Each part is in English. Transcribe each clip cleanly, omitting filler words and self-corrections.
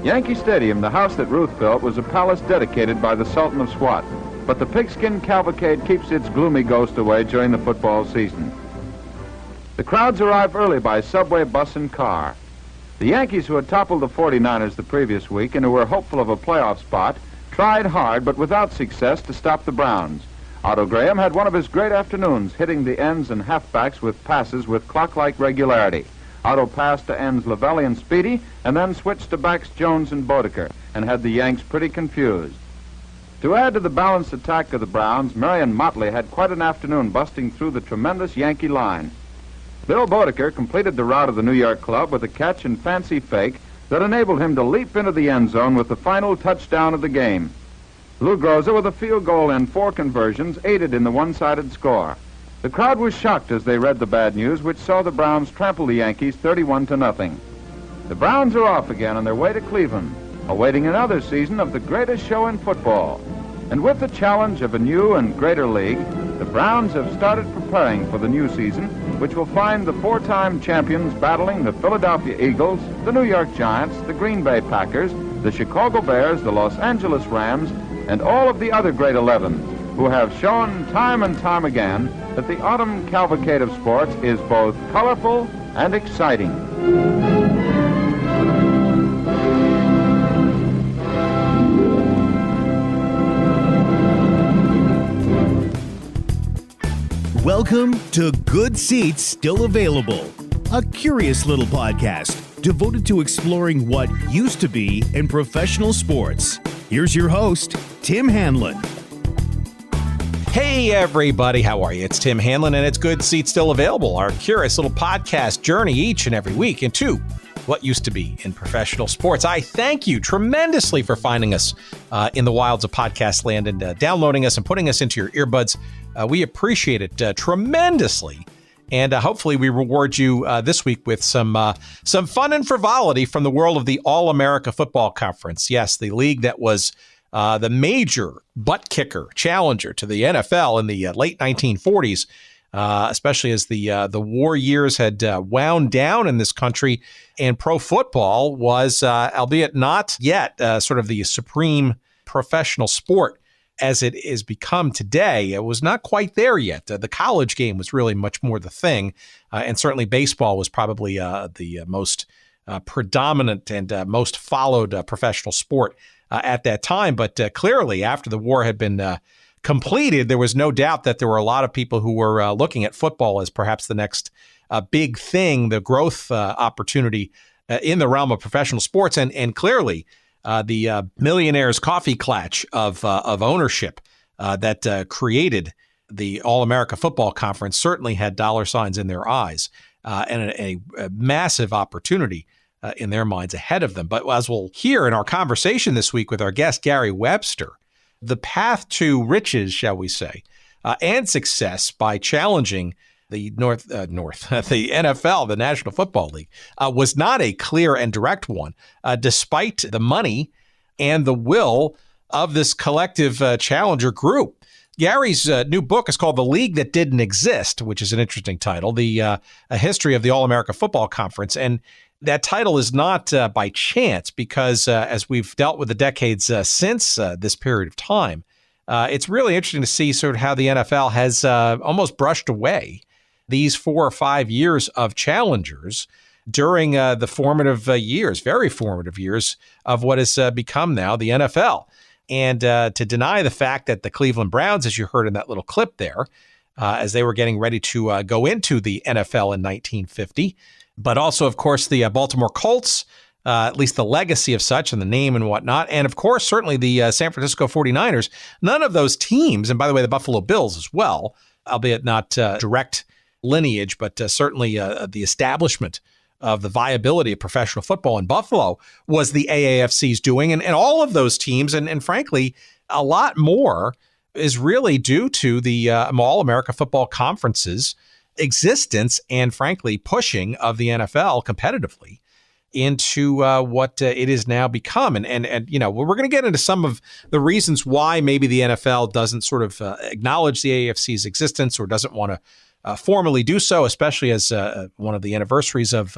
Yankee Stadium, the house that Ruth built, was a palace dedicated by the Sultan of Swat. But the pigskin cavalcade keeps its gloomy ghost away during the football season. The crowds arrive early by subway, bus, and car. The Yankees, who had toppled the 49ers the previous week and who were hopeful of a playoff spot, tried hard but without success to stop the Browns. Otto Graham had one of his great afternoons, hitting the ends and halfbacks with passes with clock-like regularity. Otto passed to ends Lavelli and Speedy, and then switched to backs Jones and Bodeker, and had the Yanks pretty confused. To add to the balanced attack of the Browns, Marion Motley had quite an afternoon busting through the tremendous Yankee line. Bill Bodeker completed the rout of the New York club with a catch and fancy fake that enabled him to leap into the end zone with the final touchdown of the game. Lou Groza, with a field goal and 4 conversions, aided in the one-sided score. The crowd was shocked as they read the bad news, which saw the Browns trample the Yankees 31-0. The Browns are off again on their way to Cleveland, awaiting another season of the greatest show in football. And with the challenge of a new and greater league, the Browns have started preparing for the new season, which will find the 4-time champions battling the Philadelphia Eagles, the New York Giants, the Green Bay Packers, the Chicago Bears, the Los Angeles Rams, and all of the other great 11, who have shown time and time again that the autumn cavalcade of sports is both colorful and exciting. Welcome to Good Seats Still Available, a curious little podcast devoted to exploring what used to be in professional sports. Here's your host, Tim Hanlon. Hey everybody, how are you? It's Tim Hanlon and it's Good Seats Still Available, our curious little podcast journey each and every week into what used to be in professional sports. I thank you tremendously for finding us in the wilds of podcast land and downloading us and putting us into your earbuds. We appreciate it tremendously. And hopefully we reward you this week with some fun and frivolity from the world of the All-America Football Conference. Yes, the league that was the major butt kicker challenger to the NFL in the late 1940s, especially as the war years had wound down in this country, and pro football was, albeit not yet, sort of the supreme professional sport as it is become today. It was not quite there yet. The college game was really much more the thing, and certainly baseball was probably the most predominant and most followed professional sport at that time. But clearly, after the war had been completed, there was no doubt that there were a lot of people who were looking at football as perhaps the next big thing, the growth opportunity in the realm of professional sports. And clearly, the millionaire's coffee klatch of ownership that created the All-America Football Conference certainly had dollar signs in their eyes and a massive opportunity in their minds ahead of them. But as we'll hear in our conversation this week with our guest, Gary Webster, the path to riches, shall we say, and success by challenging the the NFL, the National Football League, was not a clear and direct one, despite the money and the will of this collective challenger group. Gary's new book is called The League That Didn't Exist, which is an interesting title, a history of the All-America Football Conference. And that title is not by chance, because as we've dealt with the decades since this period of time, it's really interesting to see sort of how the NFL has almost brushed away these 4 or 5 years of challengers during the formative years, very formative years of what has become now the NFL. And to deny the fact that the Cleveland Browns, as you heard in that little clip there, as they were getting ready to go into the NFL in 1950, but also, of course, the Baltimore Colts, at least the legacy of such and the name and whatnot. And of course, certainly the San Francisco 49ers, none of those teams, and by the way, the Buffalo Bills as well, albeit not direct lineage, but certainly the establishment of the viability of professional football in Buffalo was the AAFC's doing. And all of those teams, and frankly, a lot more, is really due to the All-America Football Conference's existence and, frankly, pushing of the NFL competitively into what it is now become. And you know, we're going to get into some of the reasons why maybe the NFL doesn't sort of acknowledge the AAFC's existence or doesn't want to formally do so, especially as one of the anniversaries of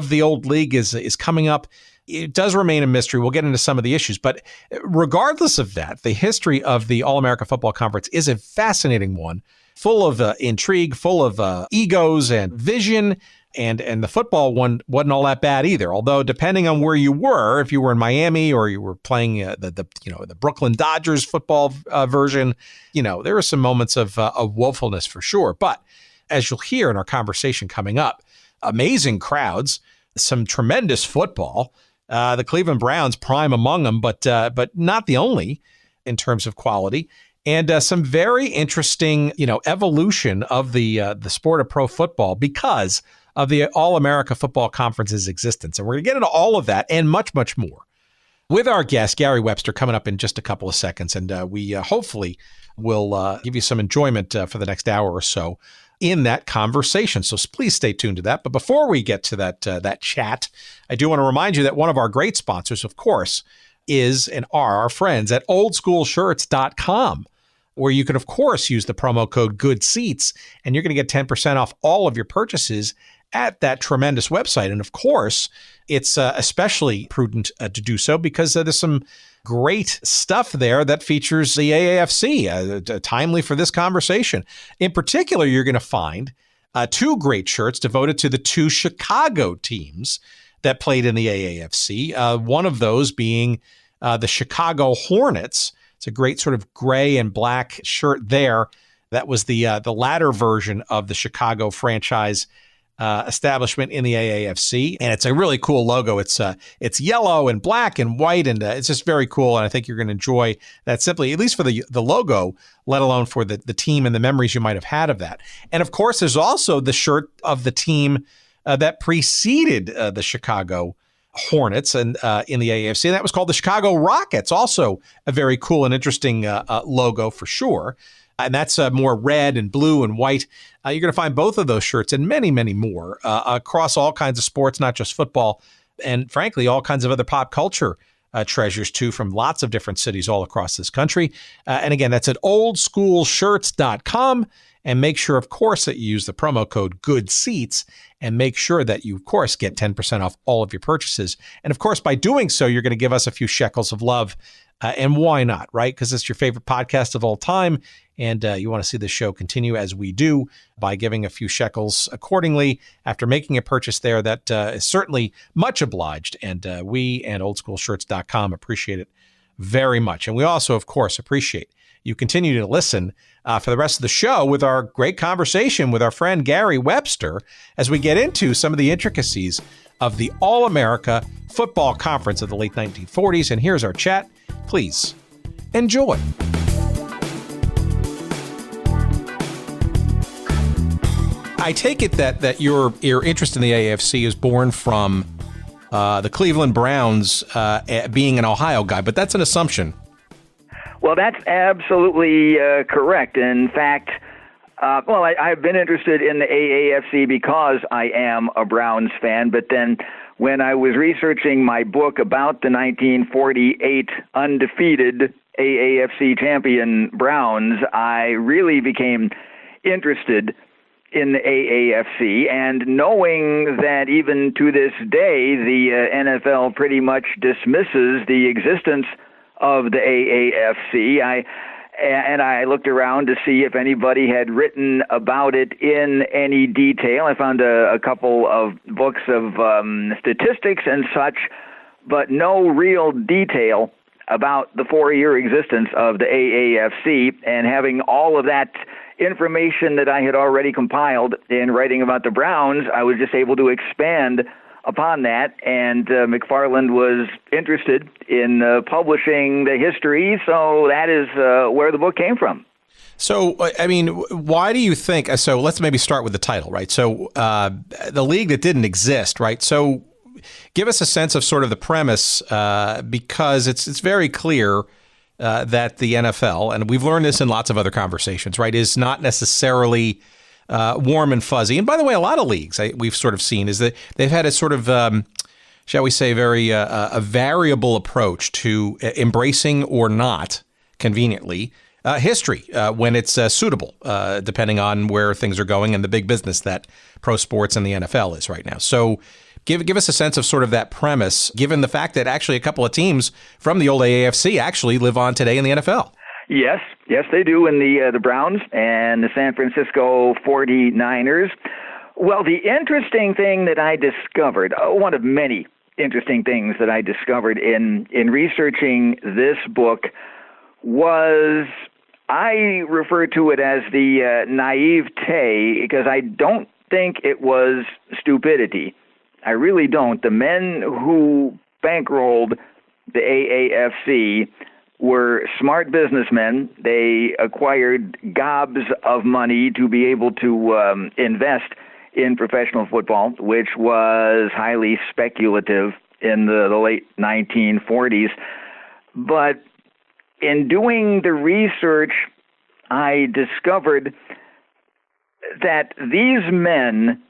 the old league is coming up. it does remain a mystery. We'll get into some of the issues. But regardless of that, the history of the All-America Football Conference is a fascinating one, full of intrigue, full of egos and vision. And the football one wasn't all that bad either. Although depending on where you were, if you were in Miami or you were playing the Brooklyn Dodgers football version, there were some moments of woefulness for sure. But as you'll hear in our conversation coming up, amazing crowds, some tremendous football. The Cleveland Browns prime among them, but not the only in terms of quality. And some very interesting, evolution of the sport of pro football because of the All-America Football Conference's existence. And we're going to get into all of that and much, much more with our guest, Gary Webster, coming up in just a couple of seconds. And we hopefully will give you some enjoyment for the next hour or so in that conversation. So please stay tuned to that. But before we get to that chat, I do want to remind you that one of our great sponsors, of course, is and are our friends at oldschoolshirts.com, where you can, of course, use the promo code GOODSEATS, and you're going to get 10% off all of your purchases at that tremendous website. And of course, it's especially prudent to do so because there's some great stuff there that features the AAFC, timely for this conversation. In particular, you're going to find two great shirts devoted to the two Chicago teams that played in the AAFC. One of those being the Chicago Hornets. It's a great sort of gray and black shirt there. That was the latter version of the Chicago franchise establishment in the AAFC, and it's a really cool logo. It's yellow and black and white, and it's just very cool. And I think you're going to enjoy that simply, at least for the logo, let alone for the team and the memories you might have had of that. And of course, there's also the shirt of the team that preceded the Chicago Hornets and in the AAFC, and that was called the Chicago Rockets. Also a very cool and interesting logo for sure. And that's more red and blue and white. You're going to find both of those shirts and many, many more across all kinds of sports, not just football, and frankly, all kinds of other pop culture treasures too, from lots of different cities all across this country. And again, that's at oldschoolshirts.com. And make sure, of course, that you use the promo code GOODSEATS, and make sure that you, of course, get 10% off all of your purchases. And of course, by doing so, you're going to give us a few shekels of love. And why not, right? Because it's your favorite podcast of all time. And you want to see the show continue as we do by giving a few shekels accordingly after making a purchase there. That is certainly much obliged. And we and oldschoolshirts.com appreciate it very much. And we also, of course, appreciate you continue to listen for the rest of the show with our great conversation with our friend Gary Webster as we get into some of the intricacies of the All-America Football Conference of the late 1940s. And here's our chat. Please enjoy. I take it that your interest in the AAFC is born from the Cleveland Browns being an Ohio guy, but that's an assumption. Well, that's absolutely correct. In fact, I've been interested in the AAFC because I am a Browns fan, but then when I was researching my book about the 1948 undefeated AAFC champion Browns, I really became interested in the AAFC, and knowing that even to this day the NFL pretty much dismisses the existence of the AAFC, I looked around to see if anybody had written about it in any detail. I found a couple of books of statistics and such, but no real detail about the 4-year existence of the AAFC. And having all of that information that I had already compiled in writing about the Browns, I was just able to expand upon that, and McFarland was interested in publishing the history, so that is where the book came from. So, I mean, why do you think, so let's maybe start with the title, right? So, the league that didn't exist, right? So, give us a sense of sort of the premise, because it's very clear that the NFL, and we've learned this in lots of other conversations, right, is not necessarily warm and fuzzy. And by the way, a lot of leagues we've sort of seen is that they've had a sort of, shall we say, very a variable approach to embracing or not, conveniently, history when it's suitable, depending on where things are going and the big business that pro sports and the NFL is right now. So Give us a sense of sort of that premise, given the fact that actually a couple of teams from the old AAFC actually live on today in the NFL. Yes, they do, in the Browns and the San Francisco 49ers. Well, the interesting thing that I discovered, one of many interesting things that I discovered in researching this book, was I refer to it as the naivete, because I don't think it was stupidity. I really don't. The men who bankrolled the AAFC were smart businessmen. They acquired gobs of money to be able to invest in professional football, which was highly speculative in the late 1940s. But in doing the research, I discovered that these men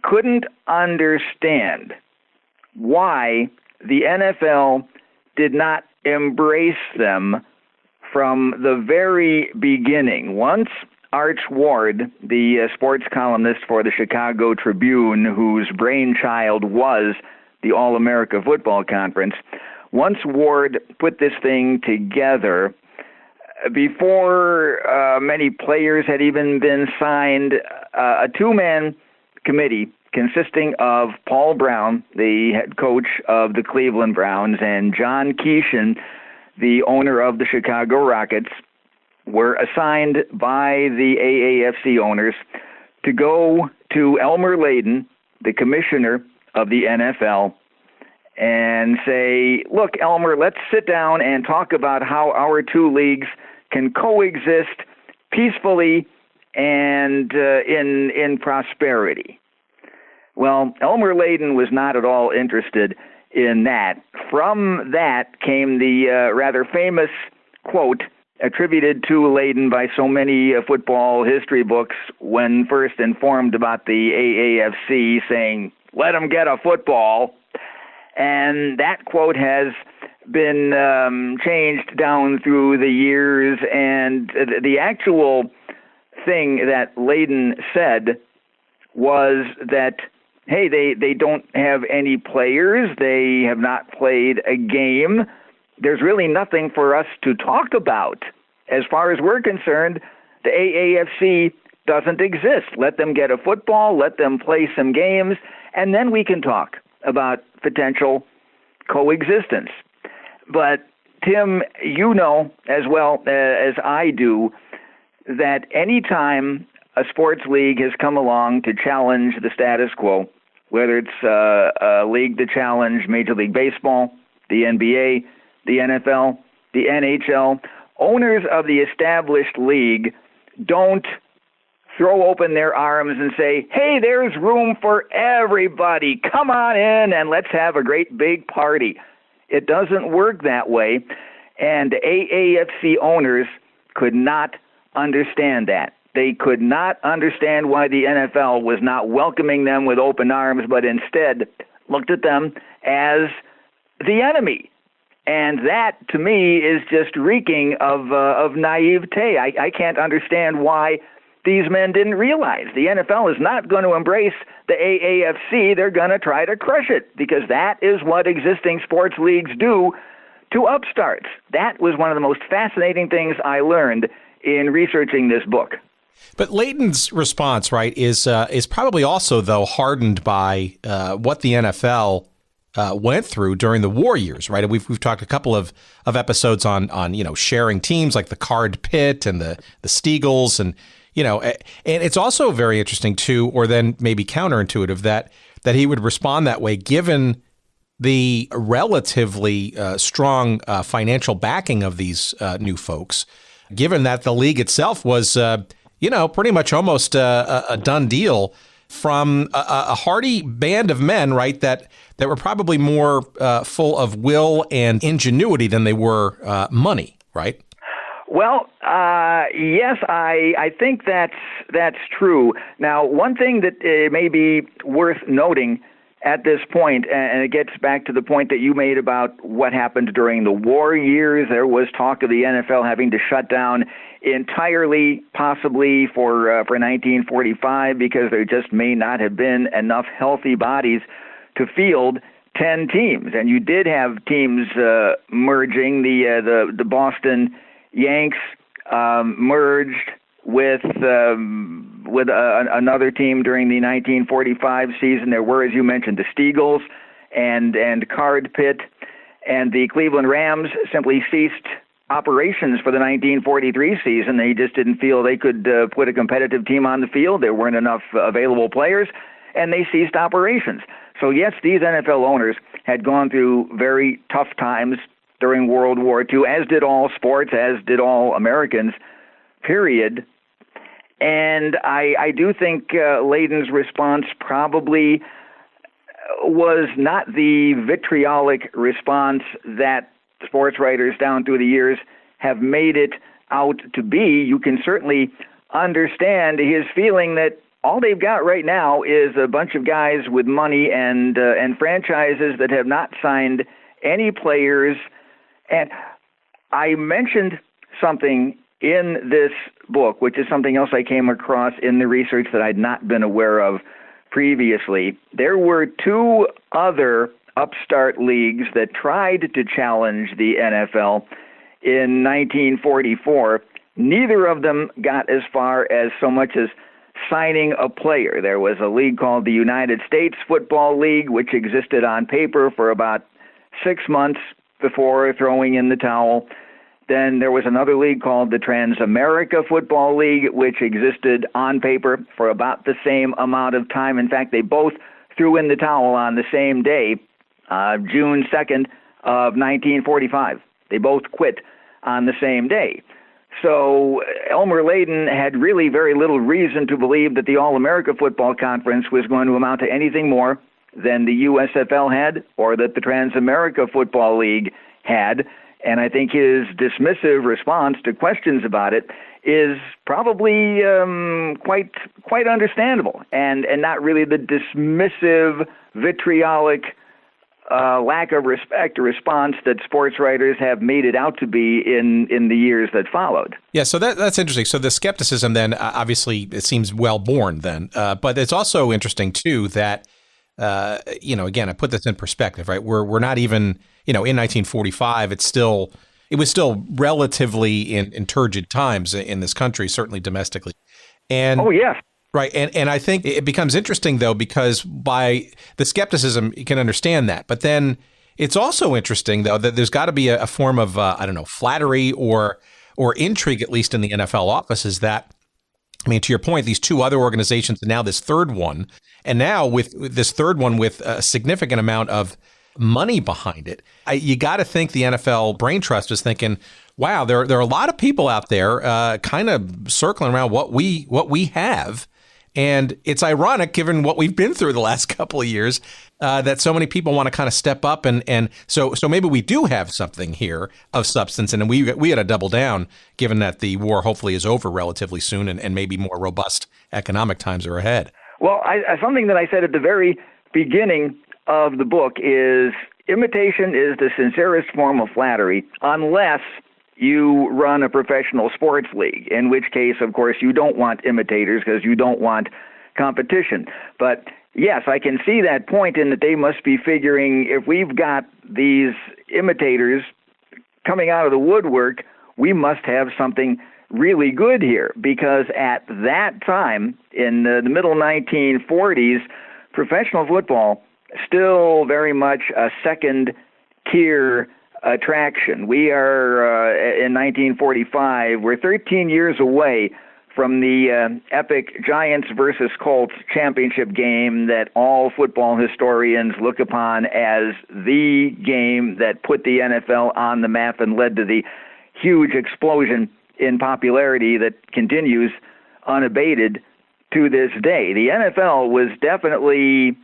couldn't understand why the NFL did not embrace them from the very beginning. Once Arch Ward, the sports columnist for the Chicago Tribune, whose brainchild was the All-America Football Conference, once Ward put this thing together, before many players had even been signed, a two-man committee consisting of Paul Brown, the head coach of the Cleveland Browns, and John Keeshan, the owner of the Chicago Rockets, were assigned by the AAFC owners to go to Elmer Layden, the commissioner of the NFL, and say, look, Elmer, let's sit down and talk about how our two leagues can coexist peacefully and in prosperity. Well, Elmer Layden was not at all interested in that. From that came the rather famous quote attributed to Layden by so many football history books when first informed about the AAFC, saying, let them get a football. And that quote has been changed down through the years, and the actual thing that Layden said was that, hey, they don't have any players, they have not played a game, there's really nothing for us to talk about. As far as we're concerned, the AAFC doesn't exist. Let them get a football, let them play some games, and then we can talk about potential coexistence. But, Tim, you know as well as I do that any time a sports league has come along to challenge the status quo, whether it's a league to challenge Major League Baseball, the NBA, the NFL, the NHL, owners of the established league don't throw open their arms and say, hey, there's room for everybody. Come on in and let's have a great big party. It doesn't work that way, and AAFC owners could not understand that. They could not understand why the NFL was not welcoming them with open arms, but instead looked at them as the enemy. And that, to me, is just reeking of naivete. I can't understand why these men didn't realize the NFL is not going to embrace the AAFC. They're going to try to crush it, because that is what existing sports leagues do to upstarts. That was one of the most fascinating things I learned in researching this book. But Layden's response, right, is probably also, though, hardened by what the NFL went through during the war years, right? And we've talked a couple of episodes on sharing teams like the Card Pit and the Steagles, and and it's also very interesting too, or then maybe counterintuitive, that he would respond that way given the relatively strong financial backing of these new folks, given that the league itself was pretty much almost a done deal from a hardy band of men, right, that were probably more full of will and ingenuity than they were money, right? Well, yes, I think that's true. Now, one thing that may be worth noting at this point, and it gets back to the point that you made about what happened during the war years. There was talk of the NFL having to shut down entirely, possibly for 1945, because there just may not have been enough healthy bodies to field 10 teams. And you did have teams merging. The Boston Yanks merged with another team during the 1945 season. There were, as you mentioned, the Steagles and Card Pit, and the Cleveland Rams simply ceased operations for the 1943 season. They just didn't feel they could put a competitive team on the field. There weren't enough available players, and they ceased operations. So yes, these NFL owners had gone through very tough times during World War II, as did all sports, as did all Americans, period. And I do think Layden's response probably was not the vitriolic response that sports writers down through the years have made it out to be. You can certainly understand his feeling that all they've got right now is a bunch of guys with money and franchises that have not signed any players. And I mentioned something in this book, which is something else I came across in the research that I'd not been aware of previously. There were two other upstart leagues that tried to challenge the NFL in 1944. Neither of them got as far as so much as signing a player. There was a league called the United States Football League, which existed on paper for about 6 months before throwing in the towel. Then there was another league called the Trans-America Football League, which existed on paper for about the same amount of time. In fact, they both threw in the towel on the same day, June 2nd of 1945. They both quit on the same day. So Elmer Layden had really very little reason to believe that the All-America Football Conference was going to amount to anything more than the USFL had or that the Trans-America Football League had. And I think his dismissive response to questions about it is probably quite understandable, and not really the dismissive, vitriolic, lack of respect response that sports writers have made it out to be in the years that followed. Yeah, so that's interesting. So the skepticism then, obviously, it seems well-born then. But it's also interesting, too, that, again, I put this in perspective, right? We're not even, in 1945, it was still relatively in turgid times in this country, certainly domestically. And oh, yes. Right. And I think it becomes interesting, though, because by the skepticism, you can understand that. But then it's also interesting, though, that there's got to be a form of, flattery or intrigue, at least in the NFL offices that, to your point, these two other organizations and now this third one, and now with this third one with a significant amount of money behind it, you got to think the NFL Brain Trust is thinking, wow, there are a lot of people out there kind of circling around what we have. And it's ironic, given what we've been through the last couple of years, that so many people want to kind of step up. And so maybe we do have something here of substance. And we got to double down, given that the war hopefully is over relatively soon and maybe more robust economic times are ahead. Well, something that I said at the very beginning of the book is imitation is the sincerest form of flattery, unless you run a professional sports league, in which case, of course, you don't want imitators because you don't want competition. But yes, I can see that point in that they must be figuring if we've got these imitators coming out of the woodwork, we must have something really good here, because at that time, in the middle 1940s, professional football still very much a second-tier attraction. We are, in 1945, we're 13 years away from the epic Giants versus Colts championship game that all football historians look upon as the game that put the NFL on the map and led to the huge explosion in popularity that continues unabated to this day. The NFL was definitely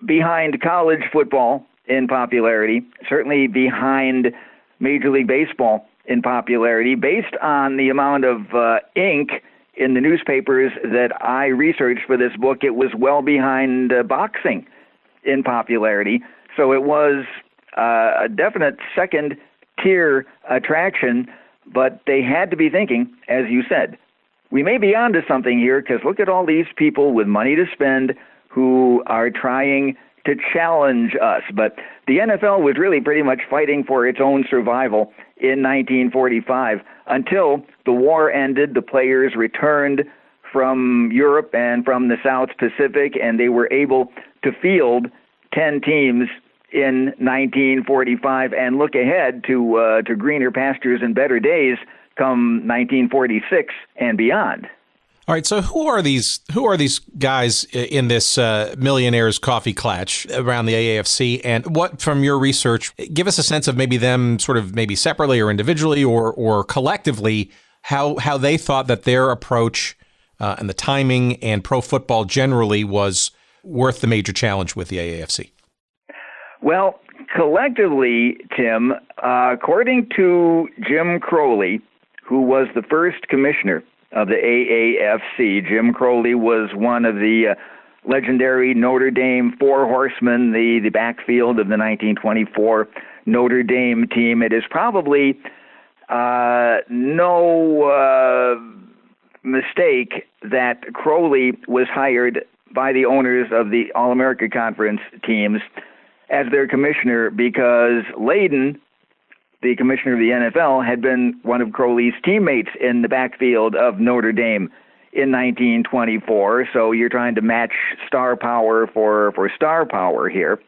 behind college football in popularity, certainly behind Major League Baseball in popularity, based on the amount of ink in the newspapers that I researched for this book. It was well behind boxing in popularity. So it was a definite second-tier attraction, but they had to be thinking, as you said, we may be onto something here, because look at all these people with money to spend who are trying to challenge us. But the NFL was really pretty much fighting for its own survival in 1945 until the war ended. The players returned from Europe and from the South Pacific, and they were able to field 10 teams in 1945 and look ahead to greener pastures and better days come 1946 and beyond. All right, so who are these guys in this millionaires coffee klatch around the AAFC, and what, from your research, give us a sense of maybe them sort of maybe separately or individually or collectively, how they thought that their approach and the timing and pro football generally was worth the major challenge with the AAFC? Well, collectively, Tim, according to Jim Crowley, who was the first commissioner of the AAFC, Jim Crowley was one of the legendary Notre Dame Four Horsemen, the backfield of the 1924 Notre Dame team. It is probably no mistake that Crowley was hired by the owners of the All-America Conference teams as their commissioner because Layden, the commissioner of the NFL, had been one of Crowley's teammates in the backfield of Notre Dame in 1924. So you're trying to match star power for star power here.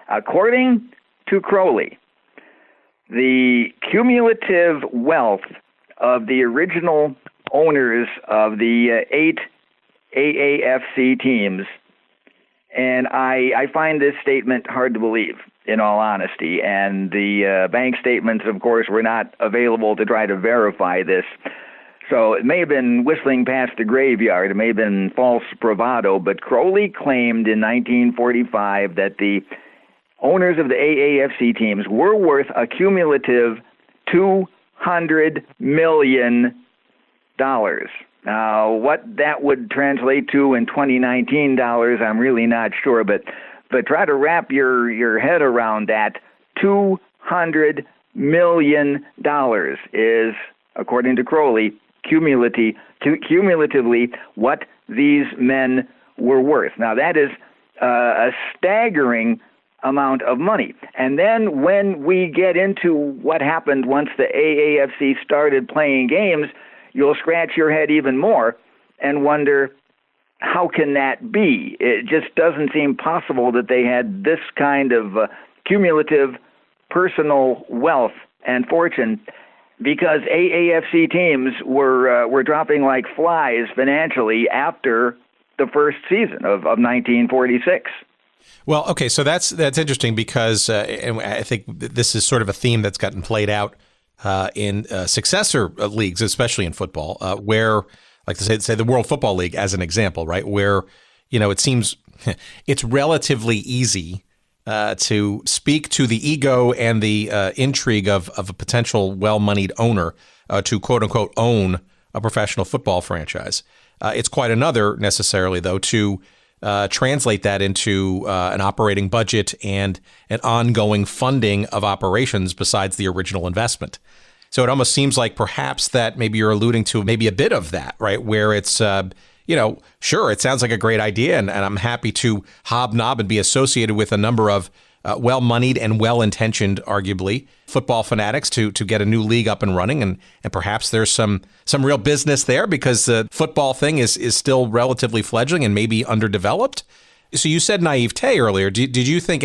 According to Crowley, the cumulative wealth of the original owners of the 8 AAFC teams, and I find this statement hard to believe, in all honesty, and the bank statements, of course, were not available to try to verify this. So it may have been whistling past the graveyard, it may have been false bravado, but Crowley claimed in 1945 that the owners of the AAFC teams were worth a cumulative $200 million. Now, what that would translate to in 2019 dollars, I'm really not sure, but try to wrap your head around that. $200 million is, according to Crowley, cumulatively what these men were worth. Now, that is a staggering amount of money. And then when we get into what happened once the AAFC started playing games, you'll scratch your head even more and wonder, how can that be? It just doesn't seem possible that they had this kind of cumulative personal wealth and fortune, because AAFC teams were dropping like flies financially after the first season of 1946. Well, okay, so that's interesting because and I think this is sort of a theme that's gotten played out in successor leagues, especially in football, where, like to say the World Football League as an example, right, where, it seems it's relatively easy to speak to the ego and the intrigue of a potential well-moneyed owner to quote-unquote own a professional football franchise. It's quite another, necessarily, though, to translate that into an operating budget and an ongoing funding of operations besides the original investment. So it almost seems like perhaps that maybe you're alluding to maybe a bit of that, right? Where it's, sure, it sounds like a great idea, and I'm happy to hobnob and be associated with a number of well-moneyed and well-intentioned, arguably, football fanatics to get a new league up and running. And perhaps there's some real business there because the football thing is still relatively fledgling and maybe underdeveloped. So you said naivete earlier. Did you think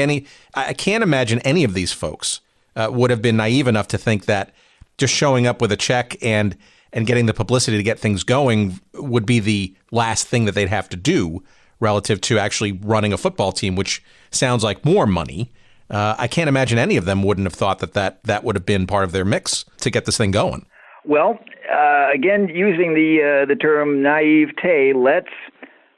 I can't imagine any of these folks would have been naive enough to think that just showing up with a check and getting the publicity to get things going would be the last thing that they'd have to do relative to actually running a football team, which sounds like more money. I can't imagine any of them wouldn't have thought that would have been part of their mix to get this thing going. Well, again, using the term naivete, let's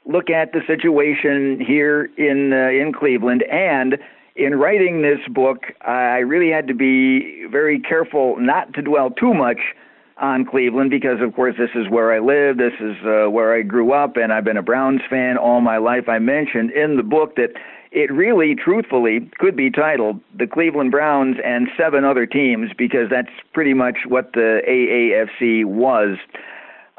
look at the situation here in Cleveland. And in writing this book, I really had to be very careful not to dwell too much on Cleveland because, of course, this is where I live, this is where I grew up, and I've been a Browns fan all my life. I mentioned in the book that it really, truthfully, could be titled The Cleveland Browns and 7 Other Teams, because that's pretty much what the AAFC was.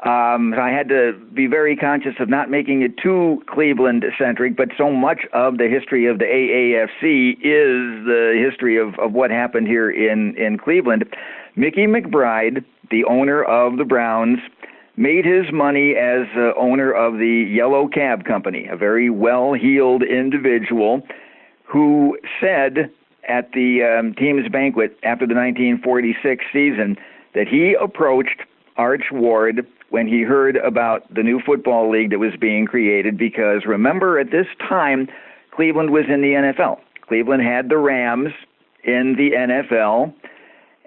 I had to be very conscious of not making it too Cleveland-centric, but so much of the history of the AAFC is the history of what happened here in Cleveland. Mickey McBride, the owner of the Browns, made his money as owner of the Yellow Cab Company, a very well-heeled individual who said at the team's banquet after the 1946 season that he approached Arch Ward when he heard about the new football league that was being created, because remember, at this time, Cleveland was in the NFL. Cleveland had the Rams in the NFL,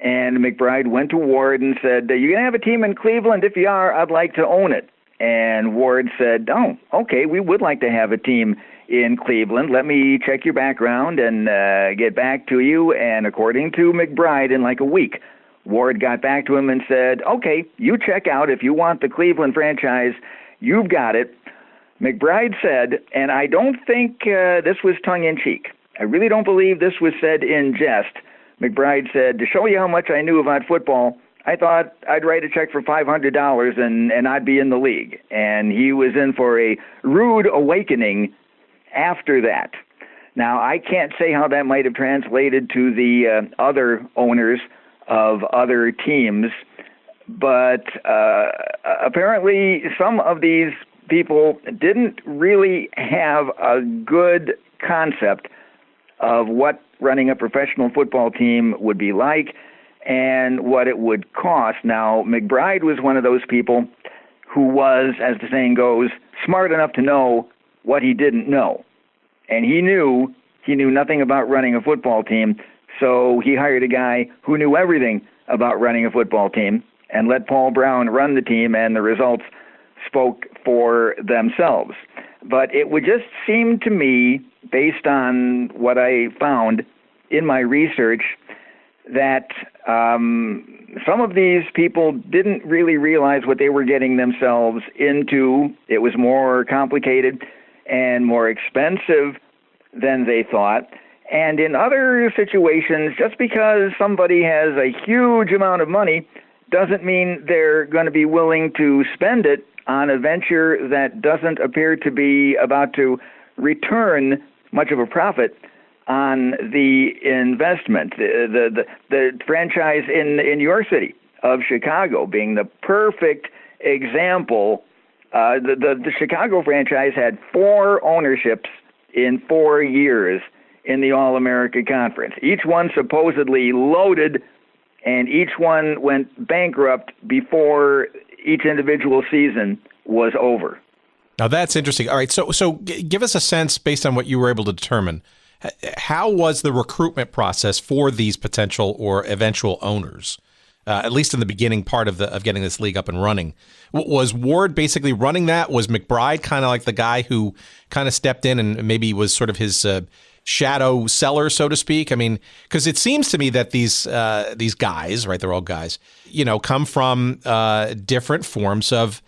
and McBride went to Ward and said, "You're going to have a team in Cleveland? If you are, I'd like to own it." And Ward said, "Oh, okay, we would like to have a team in Cleveland. Let me check your background and get back to you." And according to McBride, in like a week, Ward got back to him and said, "Okay, you check out. If you want the Cleveland franchise, you've got it." McBride said, and I don't think this was tongue-in-cheek. I really don't believe this was said in jest. McBride said, "To show you how much I knew about football, I thought I'd write a check for $500 and I'd be in the league." And he was in for a rude awakening after that. Now, I can't say how that might have translated to the other owners of other teams, but apparently some of these people didn't really have a good concept of what running a professional football team would be like and what it would cost. Now, McBride was one of those people who was, as the saying goes, smart enough to know what he didn't know. And he knew nothing about running a football team, so he hired a guy who knew everything about running a football team and let Paul Brown run the team, and the results spoke for themselves. But it would just seem to me, based on what I found in my research, that some of these people didn't really realize what they were getting themselves into. It was more complicated and more expensive than they thought. And in other situations, just because somebody has a huge amount of money doesn't mean they're going to be willing to spend it on a venture that doesn't appear to be about to return much of a profit on the investment. The franchise in your city of Chicago being the perfect example. The Chicago franchise had 4 ownerships in 4 years in the All-America Conference. Each one supposedly loaded, and each one went bankrupt before each individual season was over. Now that's interesting. All right, so give us a sense, based on what you were able to determine, how was the recruitment process for these potential or eventual owners, at least in the beginning part of getting this league up and running? Was Ward basically running that? Was McBride kind of like the guy who kind of stepped in and maybe was sort of his shadow seller, so to speak? I mean, because it seems to me that these guys, right, they're all guys, come from different forms of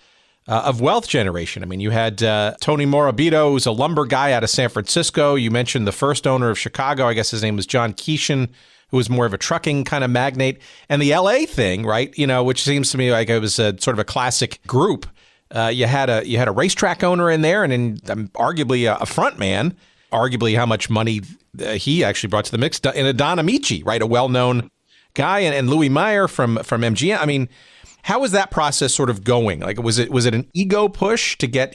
wealth generation. I mean, you had Tony Morabito, who's a lumber guy out of San Francisco. You mentioned the first owner of Chicago. I guess his name was John Keeshan, who was more of a trucking kind of magnate. And the LA thing, right, which seems to me like it was sort of a classic group. You had a racetrack owner in there, and then arguably a front man. Arguably how much money he actually brought to the mix, in a Don Amici, right, a well-known guy, and Louis Meyer from MGM. I mean, how was that process sort of going? Like, was it an ego push to get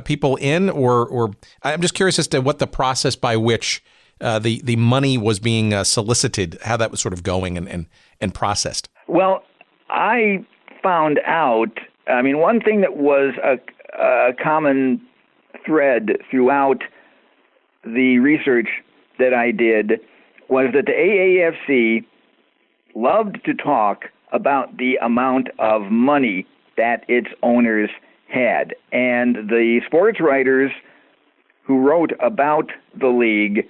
people in, or I'm just curious as to what the process by which the money was being solicited, how that was sort of going and processed. Well, I found out. I mean, one thing that was a common thread throughout the research that I did was that the AAFC loved to talk about the amount of money that its owners had. And the sports writers who wrote about the league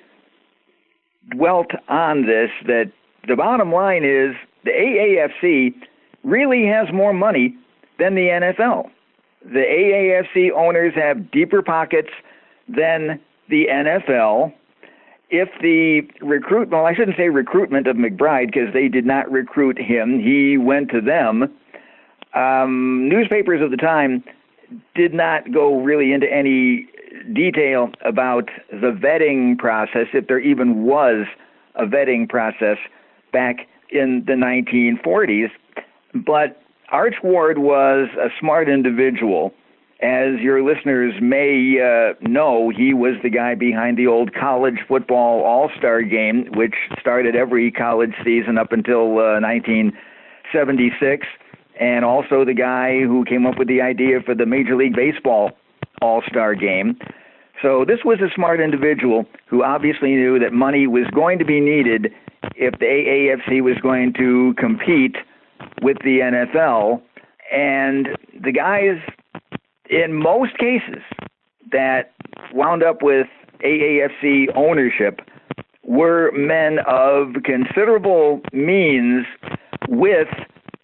dwelt on this, that the bottom line is the AAFC really has more money than the NFL. The AAFC owners have deeper pockets than the NFL. If the I shouldn't say recruitment of McBride, because they did not recruit him. He went to them. newspapers of the time did not go really into any detail about the vetting process, if there even was a vetting process back in the 1940s. But Arch Ward was a smart individual. As your listeners may know, he was the guy behind the old college football all-star game, which started every college season up until 1976, and also the guy who came up with the idea for the Major League Baseball all-star game. So this was a smart individual who obviously knew that money was going to be needed if the AAFC was going to compete with the NFL. And the guys, in most cases, that wound up with AAFC ownership were men of considerable means, with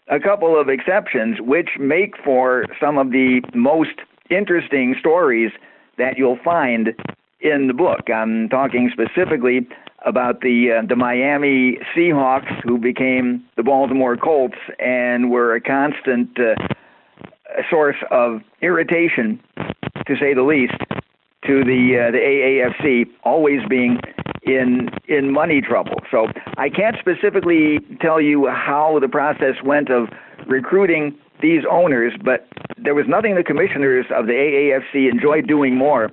a couple of exceptions, which make for some of the most interesting stories that you'll find in the book. I'm talking specifically about the Miami Seahawks, who became the Baltimore Colts and were a constant source of irritation, to say the least, to the AAFC, always being in money trouble. So I can't specifically tell you how the process went of recruiting these owners, but there was nothing the commissioners of the AAFC enjoyed doing more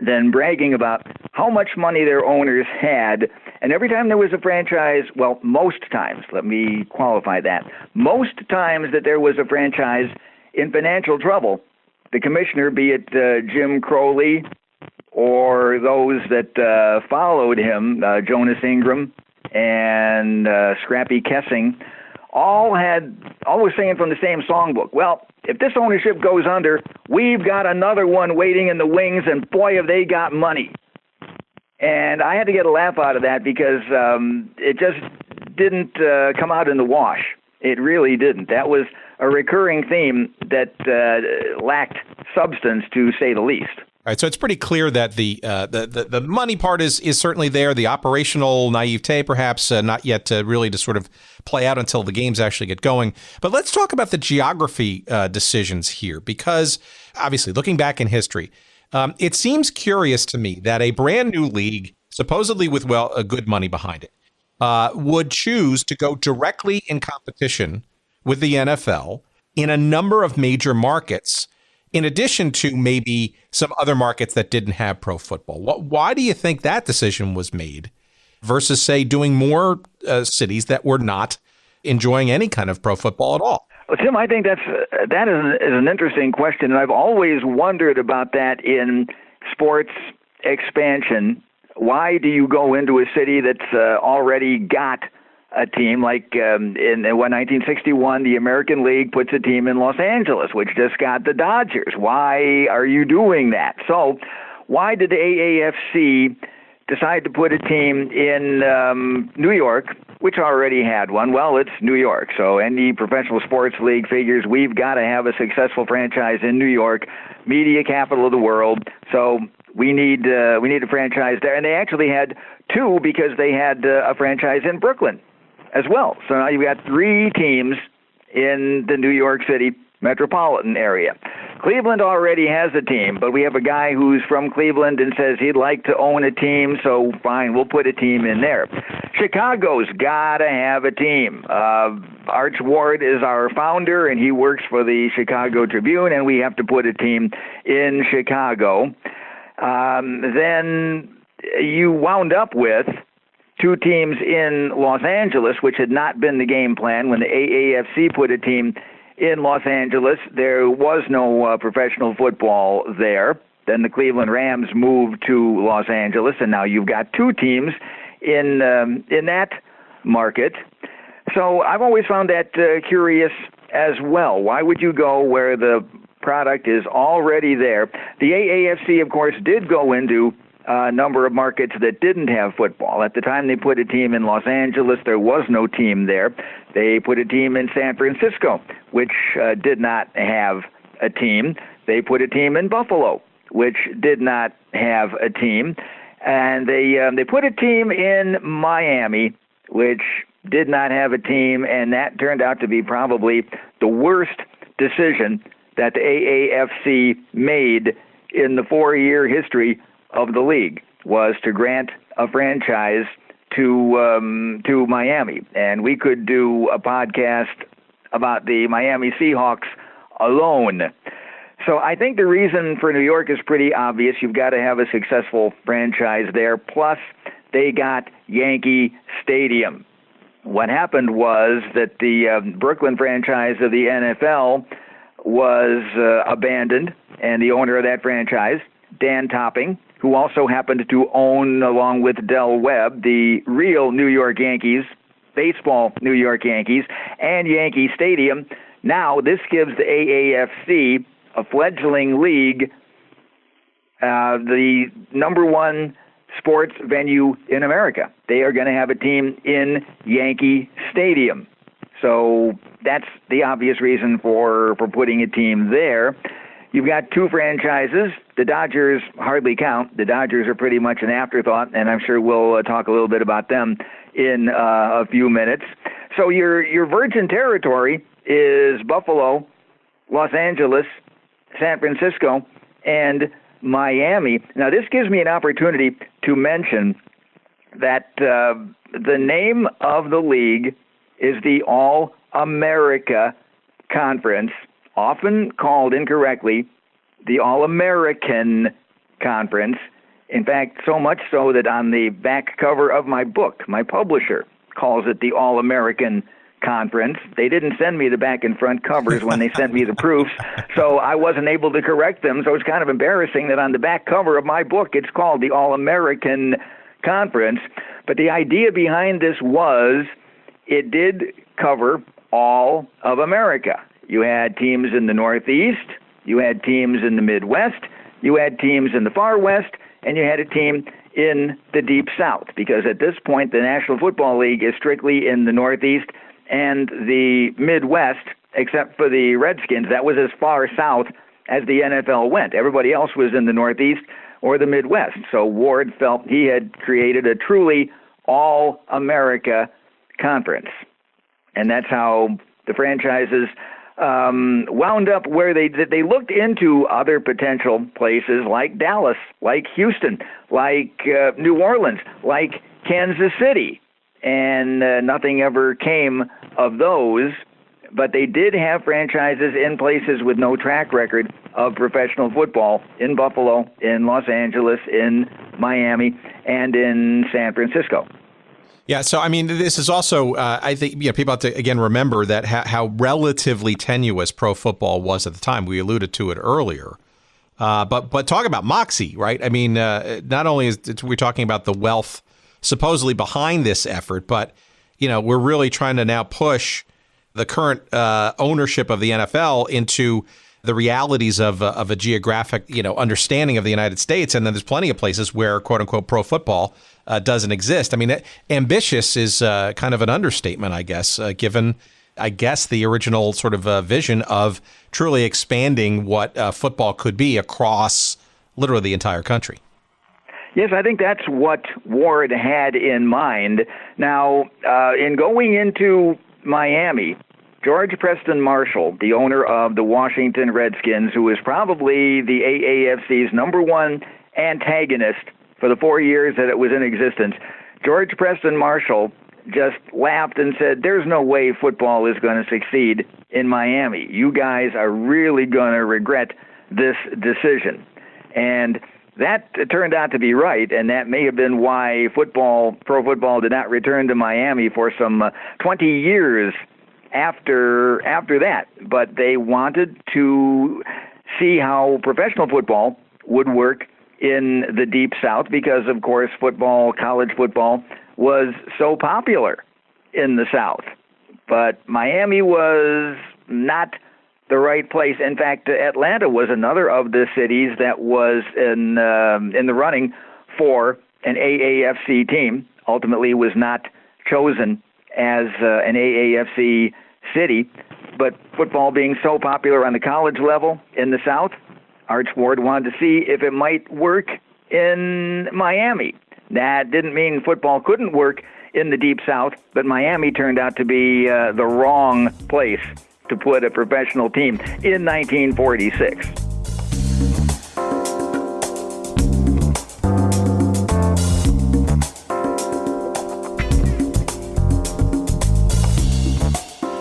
than bragging about how much money their owners had. And every time there was a franchise, well, most times, let me qualify that, most times that there was a franchise in financial trouble, the commissioner, be it Jim Crowley or those that followed him, Jonas Ingram and Scrappy Kessing, all was singing from the same songbook. Well, if this ownership goes under, we've got another one waiting in the wings, and boy, have they got money. And I had to get a laugh out of that because it just didn't come out in the wash. It really didn't. That was a recurring theme that lacked substance, to say the least. All right, so it's pretty clear that the money part is certainly there. The operational naivete, perhaps not yet really to sort of play out until the games actually get going. But let's talk about the geography decisions here, because obviously, looking back in history, it seems curious to me that a brand new league, supposedly with good money behind it, would choose to go directly in competition with the NFL in a number of major markets, in addition to maybe some other markets that didn't have pro football. Why do you think that decision was made versus, say, doing more cities that were not enjoying any kind of pro football at all? Well, Tim, I think that is an interesting question, and I've always wondered about that in sports expansion. Why do you go into a city that's already got a team? Like in 1961, the American League puts a team in Los Angeles, which just got the Dodgers. Why are you doing that? So why did the AAFC decide to put a team in New York, which already had one? Well, it's New York, so any professional sports league figures we've got to have a successful franchise in New York, media capital of the world. So we need a franchise there, and they actually had two because they had a franchise in Brooklyn as well. So now you've got three teams in the New York City metropolitan area. Cleveland already has a team, but we have a guy who's from Cleveland and says he'd like to own a team, so fine, we'll put a team in there. Chicago's got to have a team. Arch Ward is our founder, and he works for the Chicago Tribune, and we have to put a team in Chicago. Then you wound up with two teams in Los Angeles, which had not been the game plan. When the AAFC put a team in Los Angeles, there was no professional football there. Then the Cleveland Rams moved to Los Angeles, and now you've got two teams in that market. So I've always found that curious as well. Why would you go where the product is already there? The AAFC, of course, did go into a number of markets that didn't have football. At the time they put a team in Los Angeles, there was no team there. They put a team in San Francisco, which did not have a team. They put a team in Buffalo, which did not have a team. And they put a team in Miami, which did not have a team, and that turned out to be probably the worst decision that the AAFC made in the 4-year history of the league, was to grant a franchise to Miami. And we could do a podcast about the Miami Seahawks alone. So I think the reason for New York is pretty obvious. You've got to have a successful franchise there. Plus, they got Yankee Stadium. What happened was that the Brooklyn franchise of the NFL was abandoned, and the owner of that franchise, Dan Topping, who also happened to own, along with Del Webb, the real New York Yankees, baseball New York Yankees, and Yankee Stadium. Now, this gives the AAFC, a fledgling league, the number one sports venue in America. They are going to have a team in Yankee Stadium. So that's the obvious reason for putting a team there. You've got two franchises. The Dodgers hardly count. The Dodgers are pretty much an afterthought, and I'm sure we'll talk a little bit about them in a few minutes. So your virgin territory is Buffalo, Los Angeles, San Francisco, and Miami. Now, this gives me an opportunity to mention that the name of the league is the All-America Conference, often called incorrectly the All-American Conference. In fact, so much so that on the back cover of my book, my publisher calls it the All-American Conference. They didn't send me the back and front covers when they sent me the proofs, so I wasn't able to correct them. So it's kind of embarrassing that on the back cover of my book, it's called the All-American Conference. But the idea behind this was it did cover all of America. You had teams in the Northeast, you had teams in the Midwest, you had teams in the Far West, and you had a team in the Deep South, because at this point the National Football League is strictly in the Northeast and the Midwest, except for the Redskins. That was as far south as the NFL went. Everybody else was in the Northeast or the Midwest. So Ward felt he had created a truly all-America conference. And that's how the franchises wound up where they looked into other potential places like Dallas, like Houston, like New Orleans, like Kansas City. And nothing ever came of those, but they did have franchises in places with no track record of professional football, in Buffalo, in Los Angeles, in Miami, and in San Francisco. Yeah, so I mean, this is also, I think, people have to, again, remember that how relatively tenuous pro football was at the time. We alluded to it earlier. But talk about moxie, right? I mean, not only is we're talking about the wealth supposedly behind this effort, but we're really trying to now push the current ownership of the NFL into the realities of a geographic, understanding of the United States. And then there's plenty of places where, quote unquote, pro football doesn't exist. I mean, ambitious is kind of an understatement, I guess, given, the original sort of vision of truly expanding what football could be across literally the entire country. Yes, I think that's what Ward had in mind. Now, in going into Miami, George Preston Marshall, the owner of the Washington Redskins, who was probably the AAFC's number one antagonist for the 4 years that it was in existence, George Preston Marshall just laughed and said, there's no way football is going to succeed in Miami. You guys are really going to regret this decision. And that turned out to be right, and that may have been why pro football did not return to Miami for some 20 years after that. But they wanted to see how professional football would work in the Deep South because, of course, college football, was so popular in the South. But Miami was not the right place. In fact, Atlanta was another of the cities that was in the running for an AAFC team. Ultimately, was not chosen as an AAFC city. But football being so popular on the college level in the South, Arch Ward wanted to see if it might work in Miami. That didn't mean football couldn't work in the Deep South, but Miami turned out to be the wrong place to put a professional team in 1946.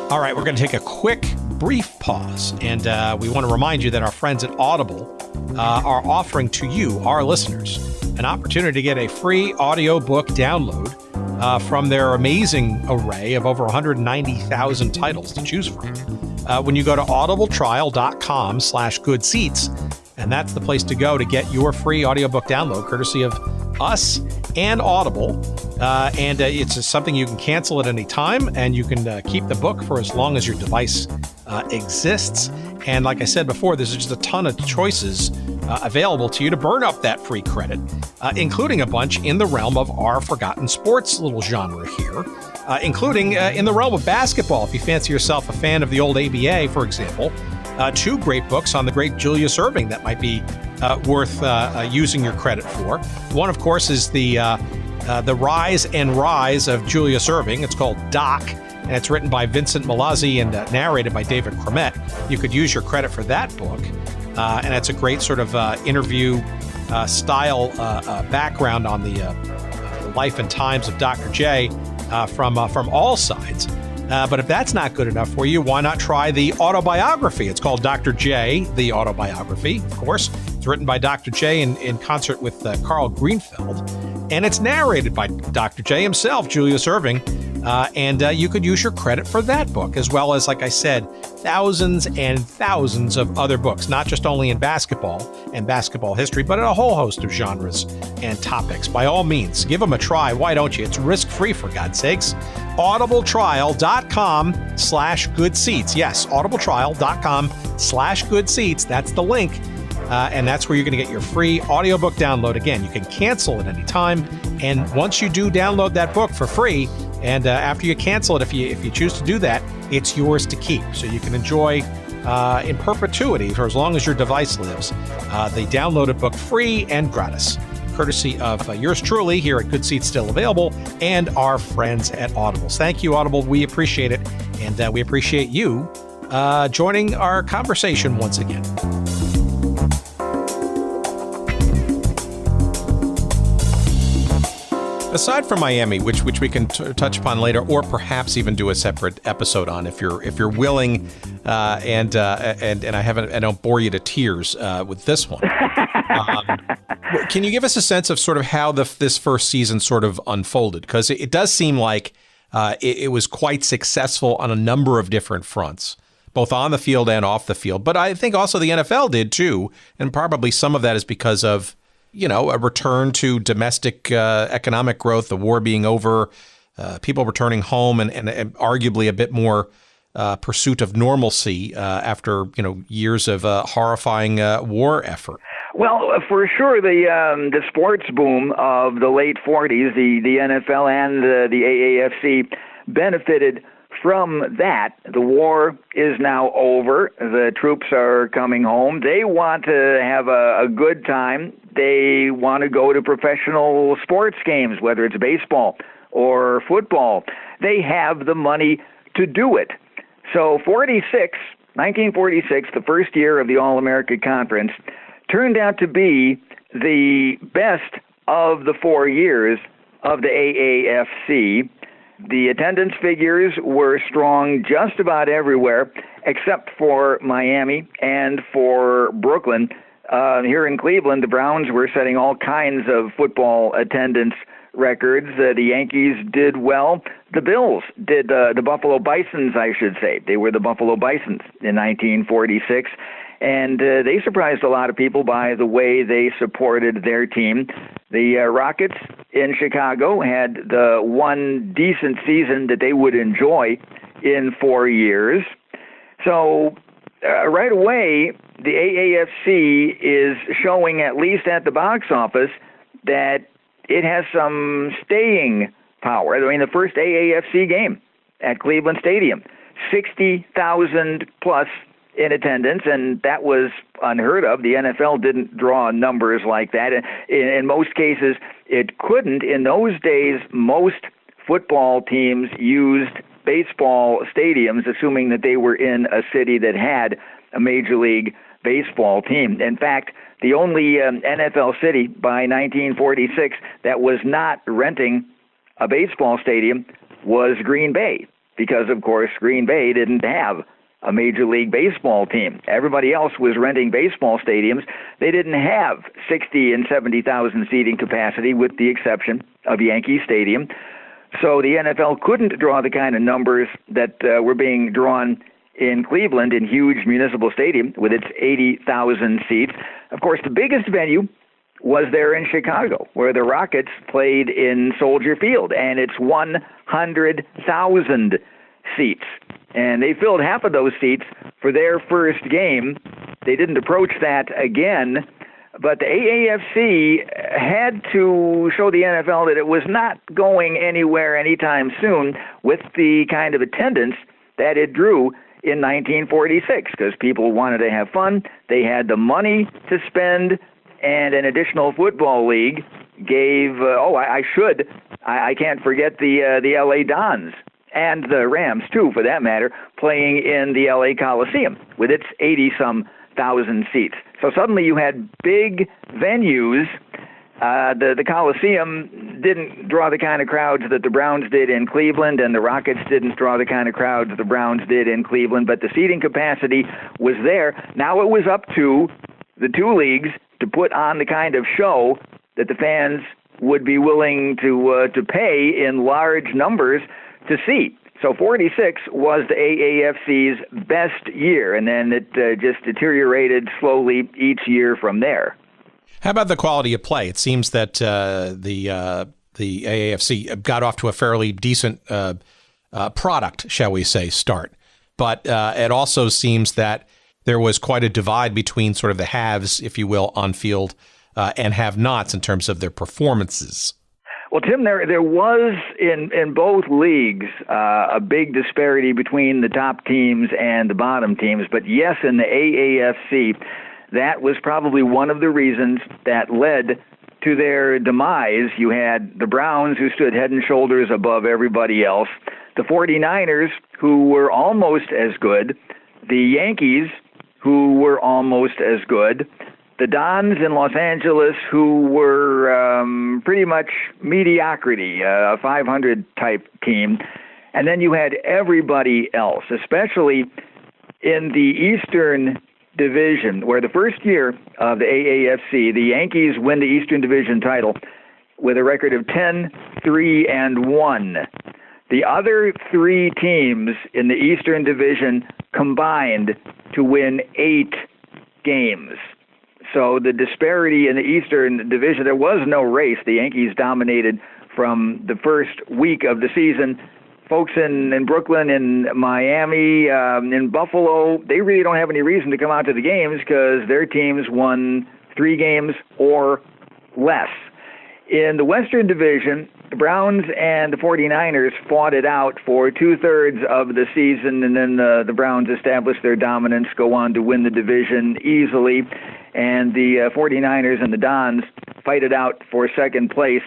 All right, we're going to take a quick, brief pause, and we want to remind you that our friends at Audible are offering to you, our listeners, an opportunity to get a free audiobook download from their amazing array of over 190,000 titles to choose from. When you go to audibletrial.com/goodseats, and that's the place to go to get your free audiobook download, courtesy of us and Audible. It's something you can cancel at any time, and you can keep the book for as long as your device exists. And like I said before, there's just a ton of choices available to you to burn up that free credit, including a bunch in the realm of our forgotten sports little genre here, including in the realm of basketball. If you fancy yourself a fan of the old ABA, for example, 2 great books on the great Julius Erving that might be worth using your credit for. One, of course, is the Rise and Rise of Julius Erving. It's called Doc, and it's written by Vincent Milazzi and narrated by David Cromet. You could use your credit for that book, and it's a great sort of interview style background on the life and times of Dr. J from all sides. But if that's not good enough for you, why not try the autobiography? It's called Dr. J, the Autobiography, of course. It's written by Dr. J in concert with Carl Greenfeld, and it's narrated by Dr. J himself, Julius Erving, and you could use your credit for that book, as well as, like I said, thousands and thousands of other books, not just only in basketball and basketball history, but in a whole host of genres and topics. By all means, give them a try. Why don't you? It's risk-free, for God's sakes. audibletrial.com/goodseats. Yes, audibletrial.com/goodseats. That's the link. And that's where you're going to get your free audiobook download. Again, you can cancel at any time. And once you do download that book for free, and after you cancel it, if you choose to do that, it's yours to keep. So you can enjoy in perpetuity, for as long as your device lives, the downloaded book free and gratis, courtesy of yours truly here at Good Seats Still Available and our friends at Audible. Thank you, Audible. We appreciate it. And we appreciate you joining our conversation once again. Aside from Miami, which we can touch upon later, or perhaps even do a separate episode on, if you're willing, and I don't bore you to tears with this one. Can you give us a sense of sort of how this first season sort of unfolded? Because it does seem like it was quite successful on a number of different fronts, both on the field and off the field. But I think also the NFL did too, and probably some of that is because of a return to domestic economic growth, the war being over, people returning home, and arguably a bit more pursuit of normalcy after years of horrifying war effort. Well, for sure, the sports boom of the late 40s, the NFL and the AAFC benefited from that. The war is now over. The troops are coming home. They want to have a good time. They want to go to professional sports games, whether it's baseball or football. They have the money to do it. So 1946, the first year of the All-America Conference, turned out to be the best of the 4 years of the AAFC. The attendance figures were strong just about everywhere, except for Miami and for Brooklyn. Here in Cleveland, the Browns were setting all kinds of football attendance records. The Yankees did well. The Bills did, the Buffalo Bisons, I should say. They were the Buffalo Bisons in 1946. And they surprised a lot of people by the way they supported their team. The Rockets in Chicago had the one decent season that they would enjoy in 4 years. So right away, the AAFC is showing, at least at the box office, that it has some staying power. I mean, the first AAFC game at Cleveland Stadium, 60,000 plus in attendance, and that was unheard of. The NFL didn't draw numbers like that. In most cases, it couldn't. In those days, most football teams used baseball stadiums, assuming that they were in a city that had a Major League Baseball team. In fact, the only NFL city by 1946 that was not renting a baseball stadium was Green Bay, because, of course, Green Bay didn't have a Major League Baseball team. Everybody else was renting baseball stadiums. They didn't have 60 and 70,000 seating capacity, with the exception of Yankee Stadium. So the NFL couldn't draw the kind of numbers that were being drawn in Cleveland in huge municipal stadium with its 80,000 seats. Of course, the biggest venue was there in Chicago, where the Rockets played in Soldier Field, and it's 100,000 seats. And they filled half of those seats for their first game. They didn't approach that again, but the AAFC had to show the NFL that it was not going anywhere anytime soon with the kind of attendance that it drew in 1946, because people wanted to have fun. They had the money to spend, and an additional football league gave, I can't forget the LA Dons, and the Rams, too, for that matter, playing in the LA Coliseum with its 80-some thousand seats. So suddenly you had big venues. The Coliseum didn't draw the kind of crowds that the Browns did in Cleveland, and the Rockets didn't draw the kind of crowds that the Browns did in Cleveland, but the seating capacity was there. Now it was up to the two leagues to put on the kind of show that the fans would be willing to pay in large numbers to see. So 46 was the AAFC's best year, and then it just deteriorated slowly each year from there. How about the quality of play? It seems that the AAFC got off to a fairly decent product, shall we say, start. But it also seems that there was quite a divide between sort of the haves, if you will, on field and have-nots in terms of their performances. Well, Tim, there was in both leagues a big disparity between the top teams and the bottom teams. But yes, in the AAFC, that was probably one of the reasons that led to their demise. You had the Browns, who stood head and shoulders above everybody else, the 49ers, who were almost as good, the Yankees, who were almost as good, the Dons in Los Angeles, who were pretty much mediocrity, a 500-type team. And then you had everybody else, especially in the Eastern Division, where the first year of the AAFC, the Yankees win the Eastern Division title with a record of 10-3-1. The other three teams in the Eastern Division combined to win 8 games. So the disparity in the Eastern Division, there was no race. The Yankees dominated from the first week of the season. Folks in Brooklyn, in Miami, in Buffalo, they really don't have any reason to come out to the games because their teams won 3 games or less. In the Western Division, the Browns and the 49ers fought it out for 2/3 of the season, and then the Browns established their dominance, go on to win the division easily, and the 49ers and the Dons fight it out for second place.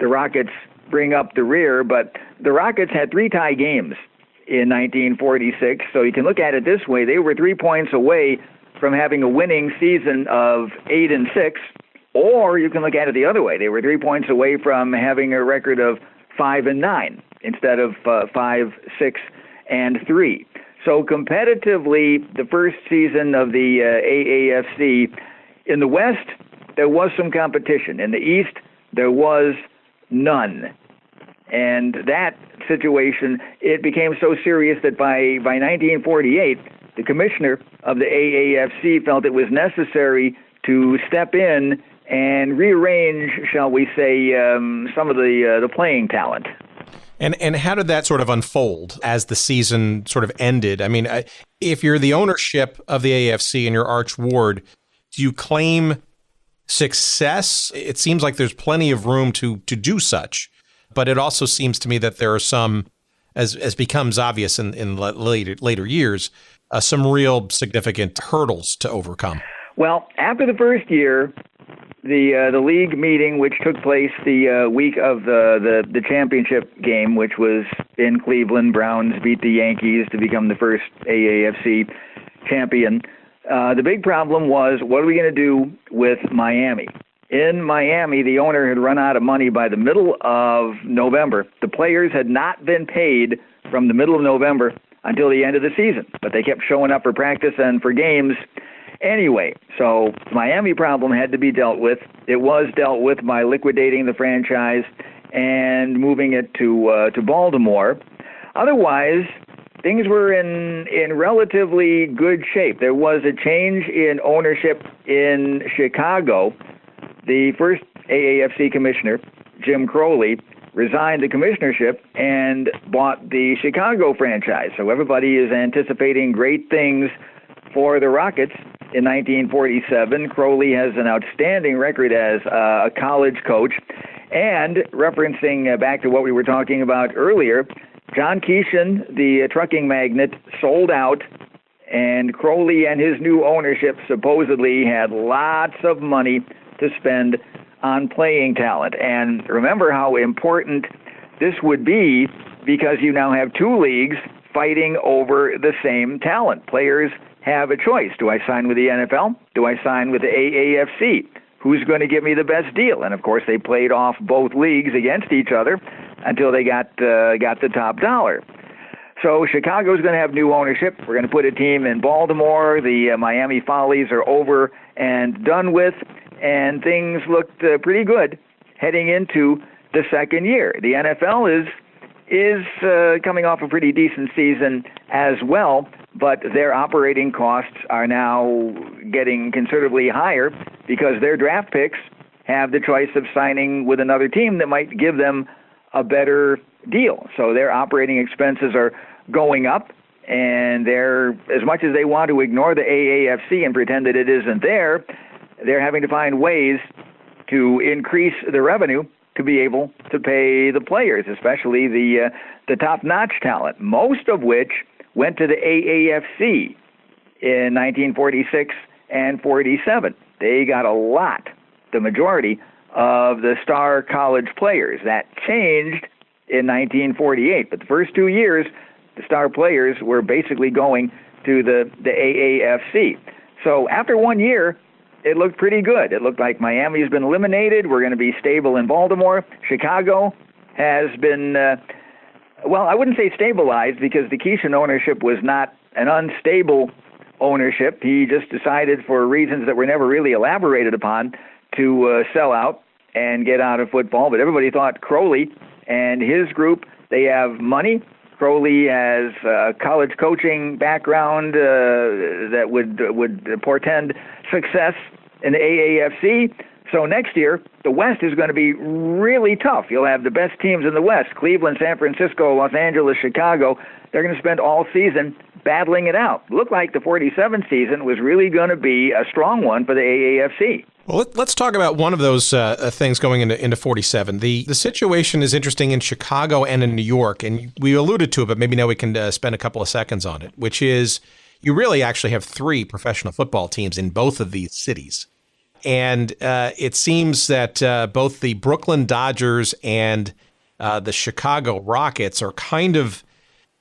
The Rockets bring up the rear, but the Rockets had 3 tie games in 1946, so you can look at it this way. They were 3 points away from having a winning season of 8-6, or you can look at it the other way. They were 3 points away from having a record of 5-9 instead of 5-6-3. So competitively, the first season of the AAFC, in the West, there was some competition. In the East, there was none. And that situation, it became so serious that by 1948, the commissioner of the AAFC felt it was necessary to step in and rearrange, shall we say, some of the playing talent. And how did that sort of unfold as the season sort of ended? I mean, if you're the ownership of the AAFC and your Arch Ward, do you claim success? It seems like there's plenty of room to do such, but it also seems to me that there are some, as becomes obvious in later years, some real significant hurdles to overcome. Well, after the first year, the league meeting, which took place the week of the championship game, which was in Cleveland. Browns beat the Yankees to become the first AAFC champion. The big problem was, what are we going to do with Miami? In Miami, the owner had run out of money by the middle of November. The players had not been paid from the middle of November until the end of the season, but they kept showing up for practice and for games anyway. So the Miami problem had to be dealt with. It was dealt with by liquidating the franchise and moving it to Baltimore. Otherwise, things were in relatively good shape. There was a change in ownership in Chicago. The first AAFC commissioner, Jim Crowley, resigned the commissionership and bought the Chicago franchise. So everybody is anticipating great things for the Rockets in 1947. Crowley has an outstanding record as a college coach. And referencing back to what we were talking about earlier, John Keeshan, the trucking magnate, sold out, and Crowley and his new ownership supposedly had lots of money to spend on playing talent. And remember how important this would be, because you now have two leagues fighting over the same talent. Players have a choice. Do I sign with the NFL? Do I sign with the AAFC? Who's going to give me the best deal? And of course, they played off both leagues against each other until they got the top dollar. So Chicago's going to have new ownership. We're going to put a team in Baltimore. The Miami Follies are over and done with, and things looked pretty good heading into the second year. The NFL is coming off a pretty decent season as well, but their operating costs are now getting considerably higher because their draft picks have the choice of signing with another team that might give them a better deal. So their operating expenses are going up, and they're, as much as they want to ignore the AAFC and pretend that it isn't there, they're having to find ways to increase the revenue to be able to pay the players, especially the top-notch talent, most of which went to the AAFC in 1946 and 47. They got a lot, the majority of the star college players. That changed in 1948, but the first 2 years, the star players were basically going to the AAFC. So after 1 year, it looked pretty good. It looked like Miami's been eliminated. We're going to be stable in Baltimore. Chicago has been, well, I wouldn't say stabilized, because the Keeshan ownership was not an unstable ownership. He just decided, for reasons that were never really elaborated upon, to sell out and get out of football. But everybody thought Crowley and his group, they have money. Crowley has a college coaching background that would portend success in the AAFC. So next year, the West is going to be really tough. You'll have the best teams in the West: Cleveland, San Francisco, Los Angeles, Chicago. They're going to spend all season battling it out. Looked like the 47 season was really going to be a strong one for the AAFC. Well, let's talk about one of those things going into 47. The situation is interesting in Chicago and in New York, and we alluded to it, but maybe now we can spend a couple of seconds on it, which is you really actually have three professional football teams in both of these cities. And it seems that both the Brooklyn Dodgers and the Chicago Rockets are kind of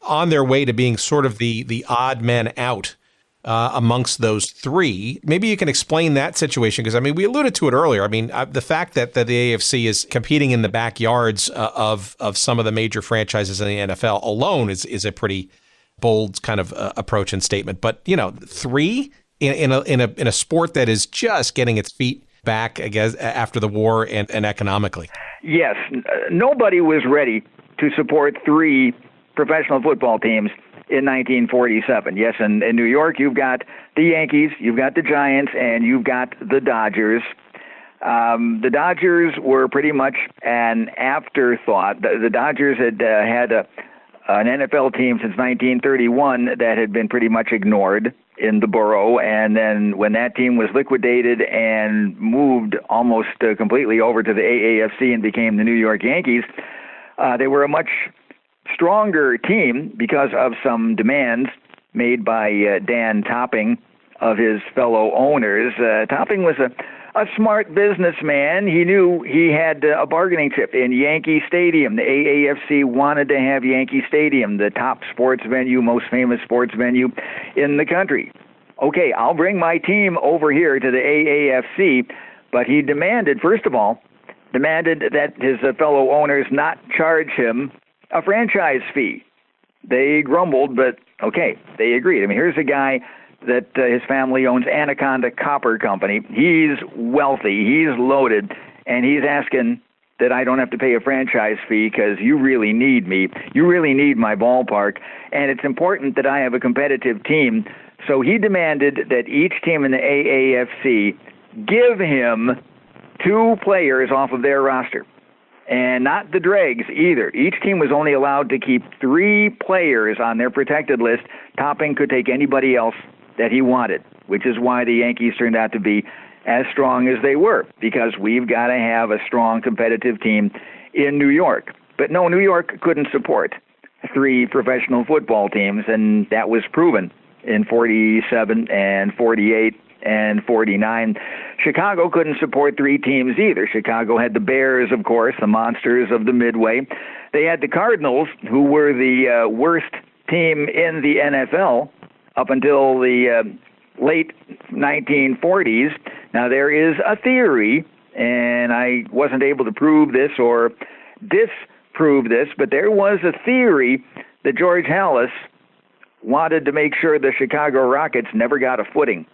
on their way to being sort of the odd men out amongst those three. Maybe you can explain that situation, because, I mean, we alluded to it earlier. I mean, the fact that the AAFC is competing in the backyards of some of the major franchises in the NFL alone is a pretty bold kind of approach and statement. But, you know, three in a sport that is just getting its feet back, I guess, after the war and economically. Yes, nobody was ready to support three professional football teams in 1947. Yes, in New York, you've got the Yankees, you've got the Giants, and you've got the Dodgers. The Dodgers were pretty much an afterthought. The Dodgers had had an NFL team since 1931 that had been pretty much ignored in the borough, and then when that team was liquidated and moved almost completely over to the AAFC and became the New York Yankees, they were a much stronger team because of some demands made by Dan Topping of his fellow owners. Topping was a smart businessman. He knew he had a bargaining chip in Yankee Stadium. The AAFC wanted to have Yankee Stadium, the top sports venue, most famous sports venue in the country. Okay, I'll bring my team over here to the AAFC, but he demanded, first of all, that his fellow owners not charge him a franchise fee. They grumbled, but okay, they agreed. I mean, here's a guy that his family owns Anaconda Copper Company. He's wealthy, he's loaded, and he's asking that I don't have to pay a franchise fee because you really need me. You really need my ballpark, and it's important that I have a competitive team. So he demanded that each team in the AAFC give him 2 players off of their roster, and not the dregs either. Each team was only allowed to keep 3 players on their protected list. Topping could take anybody else that he wanted, which is why the Yankees turned out to be as strong as they were, because we've got to have a strong competitive team in New York. But no, New York couldn't support 3 professional football teams, and that was proven in 47 and 48 and 49. Chicago couldn't support 3 teams either. Chicago had the Bears, of course, the monsters of the Midway. They had the Cardinals, who were the worst team in the NFL up until the late 1940s. Now, there is a theory, and I wasn't able to prove this or disprove this, but there was a theory that George Halas wanted to make sure the Chicago Rockets never got a footing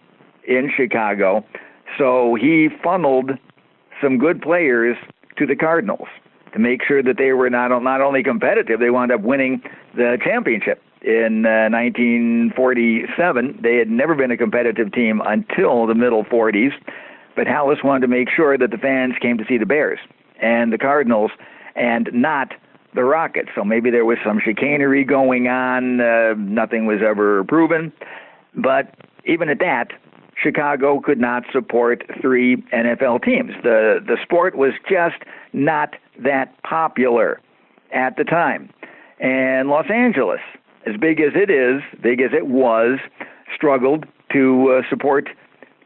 in Chicago, so he funneled some good players to the Cardinals to make sure that they were not only competitive, they wound up winning the championship. In 1947, they had never been a competitive team until the middle 40s, but Halas wanted to make sure that the fans came to see the Bears and the Cardinals and not the Rockets. So maybe there was some chicanery going on. Nothing was ever proven. But even at that, Chicago could not support 3 NFL teams. The sport was just not that popular at the time. And Los Angeles, as big as it was, struggled to support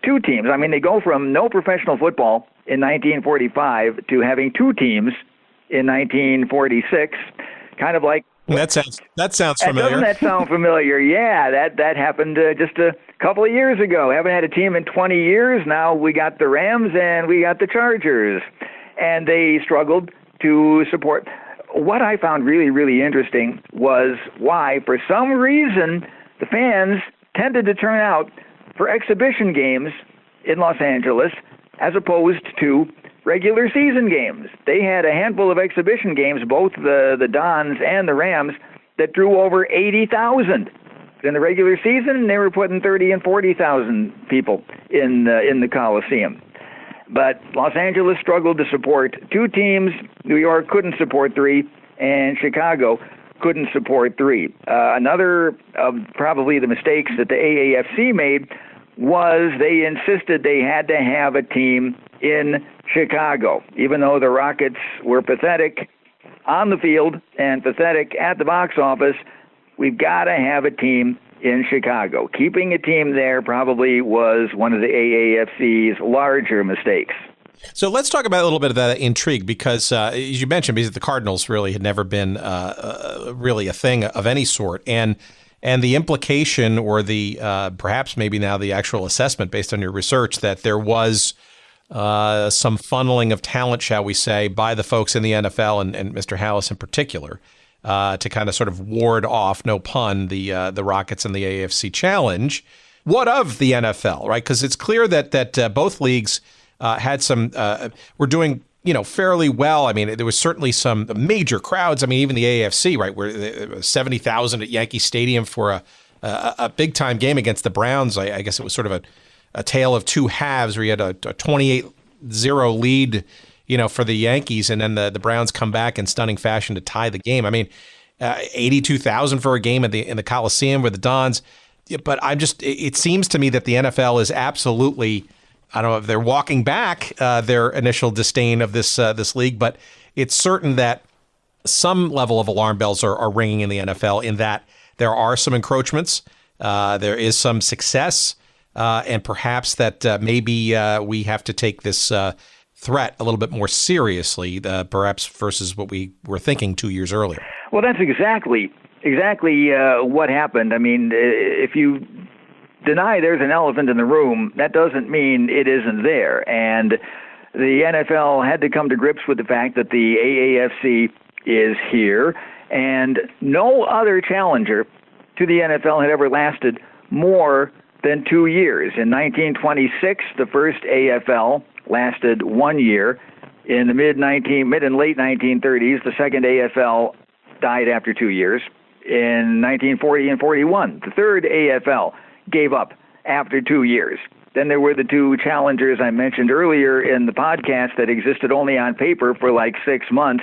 2 teams. I mean, they go from no professional football in 1945 to having 2 teams in 1946, kind of like... That sounds familiar. Doesn't that sound familiar? Yeah, that happened just a couple of years ago. Haven't had a team in 20 years. Now we got the Rams and we got the Chargers. And they struggled to support... What I found really, really interesting was why, for some reason, the fans tended to turn out for exhibition games in Los Angeles as opposed to regular season games. They had a handful of exhibition games, both the Dons and the Rams, that drew over 80,000. In the regular season, they were putting 30 and 40,000 people in the Coliseum. But Los Angeles struggled to support 2 teams. New York couldn't support 3, and Chicago couldn't support 3. Another of probably the mistakes that the AAFC made was they insisted they had to have a team in Chicago, even though the Rockets were pathetic on the field and pathetic at the box office. We've got to have a team in Chicago. Keeping a team there probably was one of the AAFC's larger mistakes. So let's talk about a little bit of that intrigue, because as you mentioned, because the Cardinals really had never been really a thing of any sort, and the implication, or the perhaps maybe now the actual assessment based on your research, that there was some funneling of talent, shall we say, by the folks in the NFL and Mr. Halas in particular, to kind of sort of ward off, no pun, the Rockets and the AAFC challenge. What of the NFL, right? Because it's clear that both leagues had some were doing fairly well. I mean, there was certainly some major crowds. I mean, even the AAFC, right, where 70,000 at Yankee Stadium for a big time game against the Browns. I guess it was sort of a tale of 2 halves, where you had a 28-0 lead, for the Yankees, and then the Browns come back in stunning fashion to tie the game. I mean, 82,000 for a game in the Coliseum with the Dons. But it seems to me that the NFL is absolutely, I don't know if they're walking back their initial disdain of this league, but it's certain that some level of alarm bells are ringing in the NFL, in that there are some encroachments, there is some success, and perhaps that maybe we have to take this threat a little bit more seriously, perhaps versus what we were thinking 2 years earlier. Well, that's exactly what happened. I mean, if you deny there's an elephant in the room, that doesn't mean it isn't there. And the NFL had to come to grips with the fact that the AAFC is here, and no other challenger to the NFL had ever lasted more than 2 years. In 1926, the first AFL lasted 1 year. In the mid and late 1930s, the second AFL died after 2 years. In 1940 and 41, the third AFL gave up after 2 years. Then there were the two challengers I mentioned earlier in the podcast that existed only on paper for like 6 months.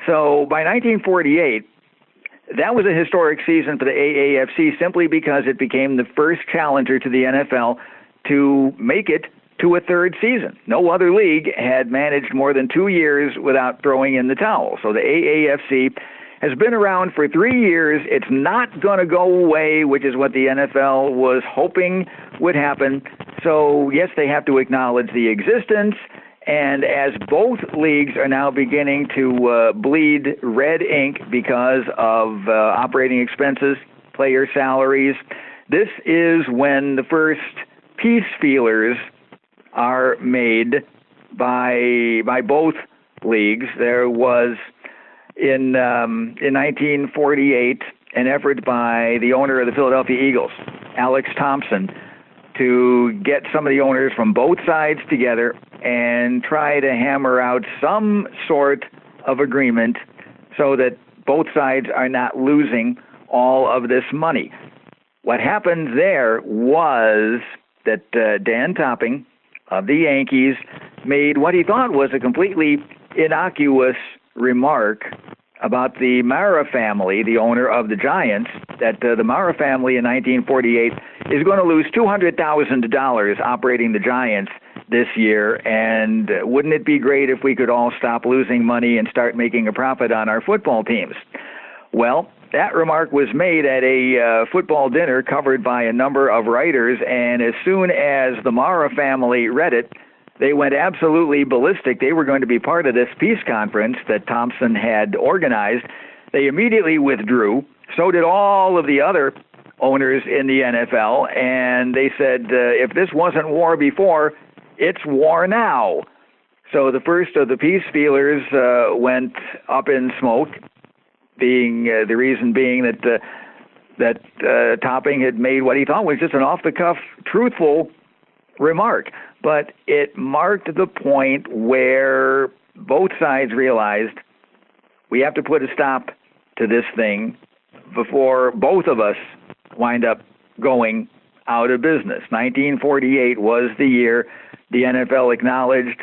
So by 1948, that was a historic season for the AAFC simply because it became the first challenger to the NFL to make it to a third season. No other league had managed more than 2 years without throwing in the towel. So the AAFC has been around for 3 years. It's not going to go away, which is what the NFL was hoping would happen. So, yes, they have to acknowledge the existence. And as both leagues are now beginning to bleed red ink because of operating expenses, player salaries, this is when the first peace feelers are made by both leagues. There was in 1948 an effort by the owner of the Philadelphia Eagles, Alex Thompson, to get some of the owners from both sides together and try to hammer out some sort of agreement so that both sides are not losing all of this money. What happened there was that Dan Topping of the Yankees made what he thought was a completely innocuous remark about the Mara family, the owner of the Giants, that the Mara family in 1948 is going to lose $200,000 operating the Giants this year, and wouldn't it be great if we could all stop losing money and start making a profit on our football teams? Well, that remark was made at a football dinner covered by a number of writers, and as soon as the Mara family read it, they went absolutely ballistic. They were going to be part of this peace conference that Thompson had organized. They immediately withdrew. So did all of the other owners in the NFL, and they said, if this wasn't war before, it's war now. So the first of the peace feelers went up in smoke, being the reason being that Topping had made what he thought was just an off-the-cuff, truthful remark. But it marked the point where both sides realized we have to put a stop to this thing before both of us wind up going out of business. 1948 was the year the NFL acknowledged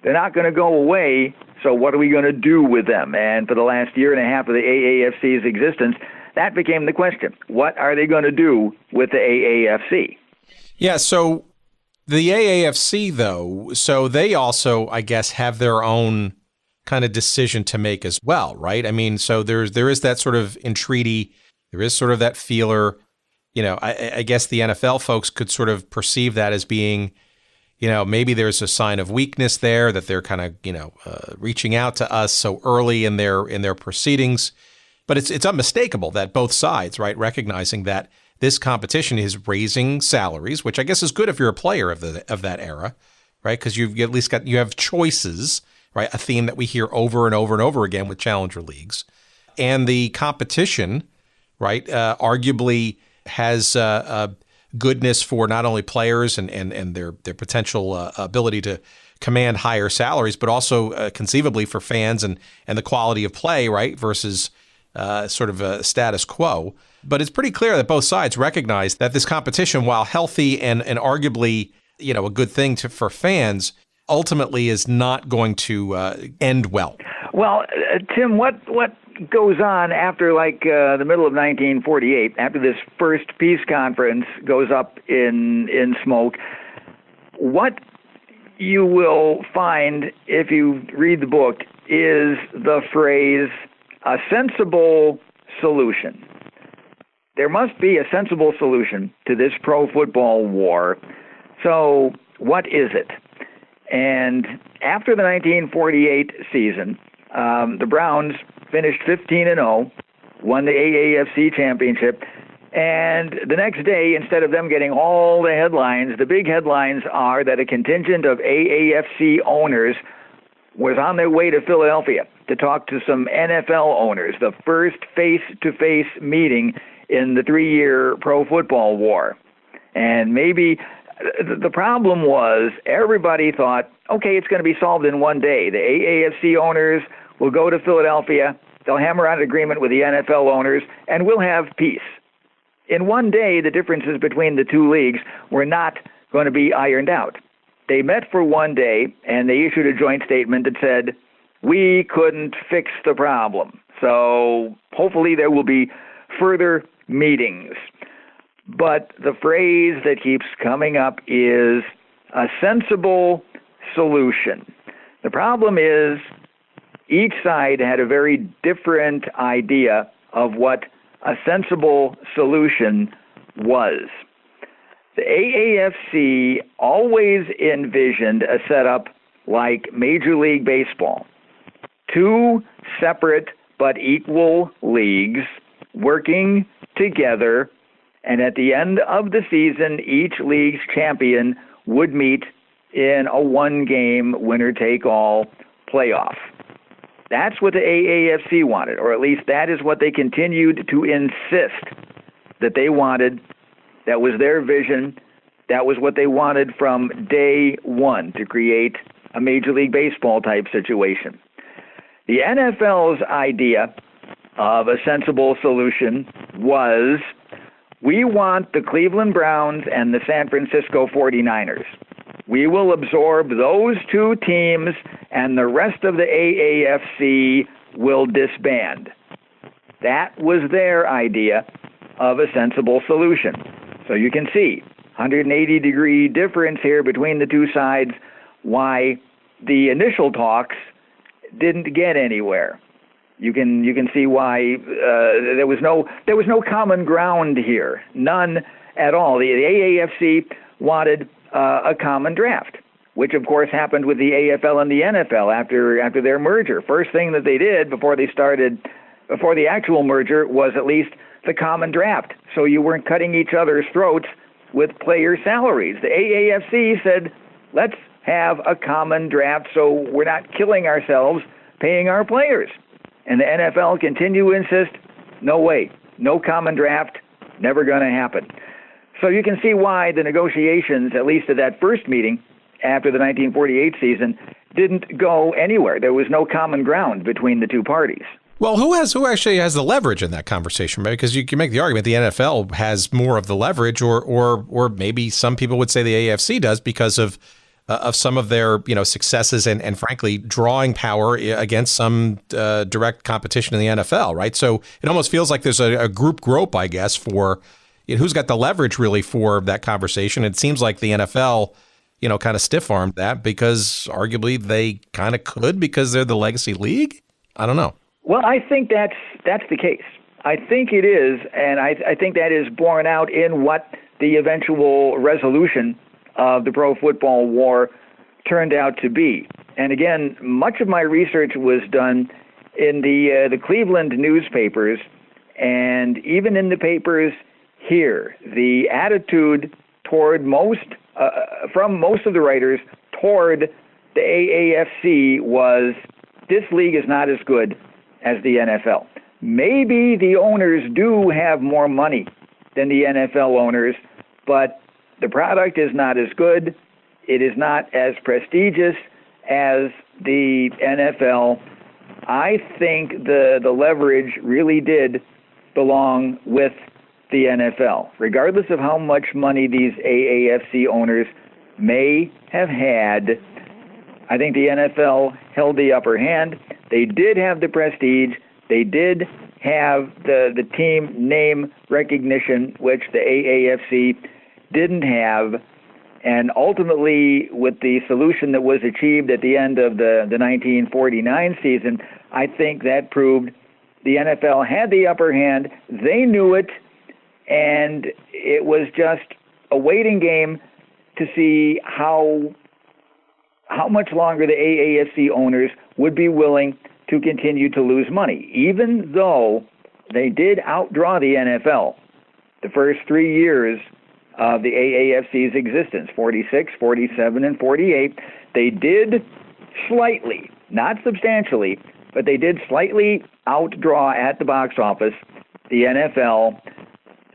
they're not going to go away, so what are we going to do with them? And for the last year and a half of the AAFC's existence, that became the question. What are they going to do with the AAFC? Yeah, so the AAFC, though, so they also, I guess, have their own kind of decision to make as well, right? I mean, so there is that sort of entreaty, there is sort of that feeler. You know, I guess the NFL folks could sort of perceive that as being, you know, maybe there's a sign of weakness there, that they're kind of, you know, reaching out to us so early in their proceedings. But it's unmistakable that both sides, right, recognizing that this competition is raising salaries, which I guess is good if you're a player of that era, right? Because you've at least you have choices, right? A theme that we hear over and over and over again with challenger leagues, and the competition, right? Arguably has goodness for not only players and their potential ability to command higher salaries, but also conceivably for fans and the quality of play, right? Versus sort of a status quo. But it's pretty clear that both sides recognize that this competition, while healthy and arguably, you know, a good thing for fans, ultimately is not going to end well. Well, Tim, what goes on after the middle of 1948, after this first peace conference goes up in smoke? What you will find if you read the book is the phrase, a sensible solution. there must be a sensible solution to this pro football war. So what is it? And after the 1948 season, the Browns finished 15-0, won the AAFC championship, and the next day, instead of them getting all the headlines, the big headlines are that a contingent of AAFC owners was on their way to Philadelphia to talk to some NFL owners, the first face-to-face meeting in the 3-year pro football war. And maybe the problem was everybody thought, okay, it's going to be solved in one day. The AAFC owners will go to Philadelphia, they'll hammer out an agreement with the NFL owners, and we'll have peace. In one day, the differences between the two leagues were not going to be ironed out. They met for one day, and they issued a joint statement that said, we couldn't fix the problem. So hopefully there will be further meetings. But the phrase that keeps coming up is a sensible solution. The problem is each side had a very different idea of what a sensible solution was. The AAFC always envisioned a setup like Major League Baseball. 2 separate but equal leagues working together, and at the end of the season, each league's champion would meet in a 1-game winner-take-all playoff. That's what the AAFC wanted, or at least that is what they continued to insist that they wanted. That was their vision. That was what they wanted from day one, to create a Major League Baseball type situation. The NFL's idea of a sensible solution was, we want the Cleveland Browns and the San Francisco 49ers. We will absorb those 2 teams, and the rest of the AAFC will disband. That was their idea of a sensible solution. So you can see 180-degree difference here between the two sides, why the initial talks didn't get anywhere. You can see why there was no common ground here, none at all. The AAFC wanted a common draft, which of course happened with the AFL and the NFL after their merger. First thing that they did before the actual merger was at least the common draft, so you weren't cutting each other's throats with player salaries. The AAFC said, let's have a common draft so we're not killing ourselves paying our players. And the NFL continued to insist, no way, no common draft, never going to happen. So you can see why the negotiations, at least at that first meeting after the 1948 season, didn't go anywhere. There was no common ground between the two parties. Well, who actually has the leverage in that conversation? Right? Because you can make the argument the NFL has more of the leverage, or maybe some people would say the AAFC does because of some of their successes and frankly drawing power against some direct competition in the NFL. Right, so it almost feels like there's a group grope, I guess, for who's got the leverage really for that conversation. It seems like the NFL, kind of stiff-armed that because arguably they kind of could because they're the legacy league. I don't know. Well, I think that's the case. I think it is, and I think that is borne out in what the eventual resolution of the pro football war turned out to be. And again, much of my research was done in the Cleveland newspapers, and even in the papers here. The attitude toward from most of the writers toward the AAFC was, this league is not as good as the NFL. Maybe the owners do have more money than the NFL owners, but the product is not as good. It is not as prestigious as the NFL. I think the leverage really did belong with the NFL. Regardless of how much money these AAFC owners may have had, I think the NFL held the upper hand. They did have the prestige. They did have the team name recognition, which the AAFC didn't have. And ultimately, with the solution that was achieved at the end of the 1949 season, I think that proved the NFL had the upper hand. They knew it. and it was just a waiting game to see how much longer the AAFC owners would be willing to continue to lose money, even though they did outdraw the NFL the first 3 years of the AAFC's existence, 46, 47, and 48. They did slightly, not substantially, but they did slightly outdraw at the box office the NFL.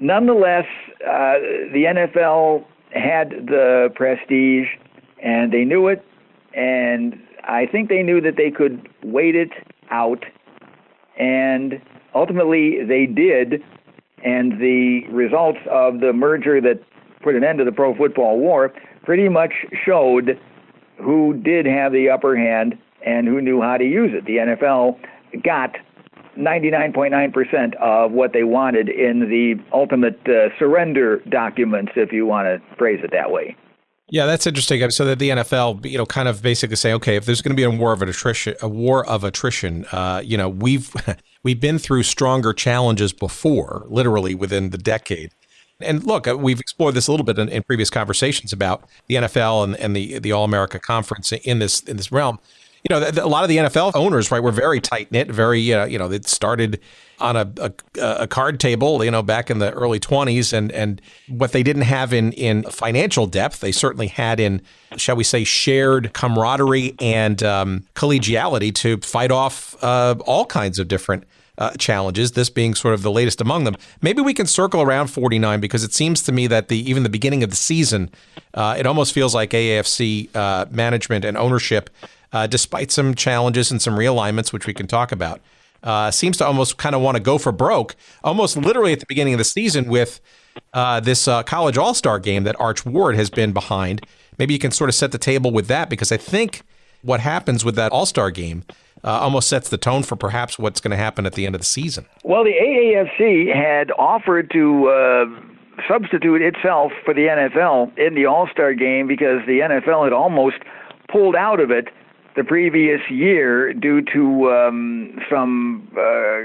Nonetheless, the NFL had the prestige, and they knew it, and I think they knew that they could wait it out, and ultimately they did, and the results of the merger that put an end to the pro football war pretty much showed who did have the upper hand and who knew how to use it. The NFL got 99.9% of what they wanted in the ultimate surrender documents, if you want to phrase it that way. Yeah, that's interesting. So that the NFL, kind of basically say, okay, if there's going to be a war of attrition, we've been through stronger challenges before, literally within the decade. And look, we've explored this a little bit in previous conversations about the NFL and the All-America Conference in this realm. A lot of the NFL owners, right, were very tight-knit, very, it started on a card table, back in the early 20s. And what they didn't have in financial depth, they certainly had in, shall we say, shared camaraderie and collegiality to fight off all kinds of different challenges, this being sort of the latest among them. Maybe we can circle around 49, because it seems to me that even the beginning of the season, it almost feels like AAFC management and ownership, despite some challenges and some realignments, which we can talk about, seems to almost kind of want to go for broke, almost literally at the beginning of the season with this college all-star game that Arch Ward has been behind. Maybe you can sort of set the table with that, because I think what happens with that all-star game almost sets the tone for perhaps what's going to happen at the end of the season. Well, the AAFC had offered to substitute itself for the NFL in the all-star game because the NFL had almost pulled out of it the previous year due to some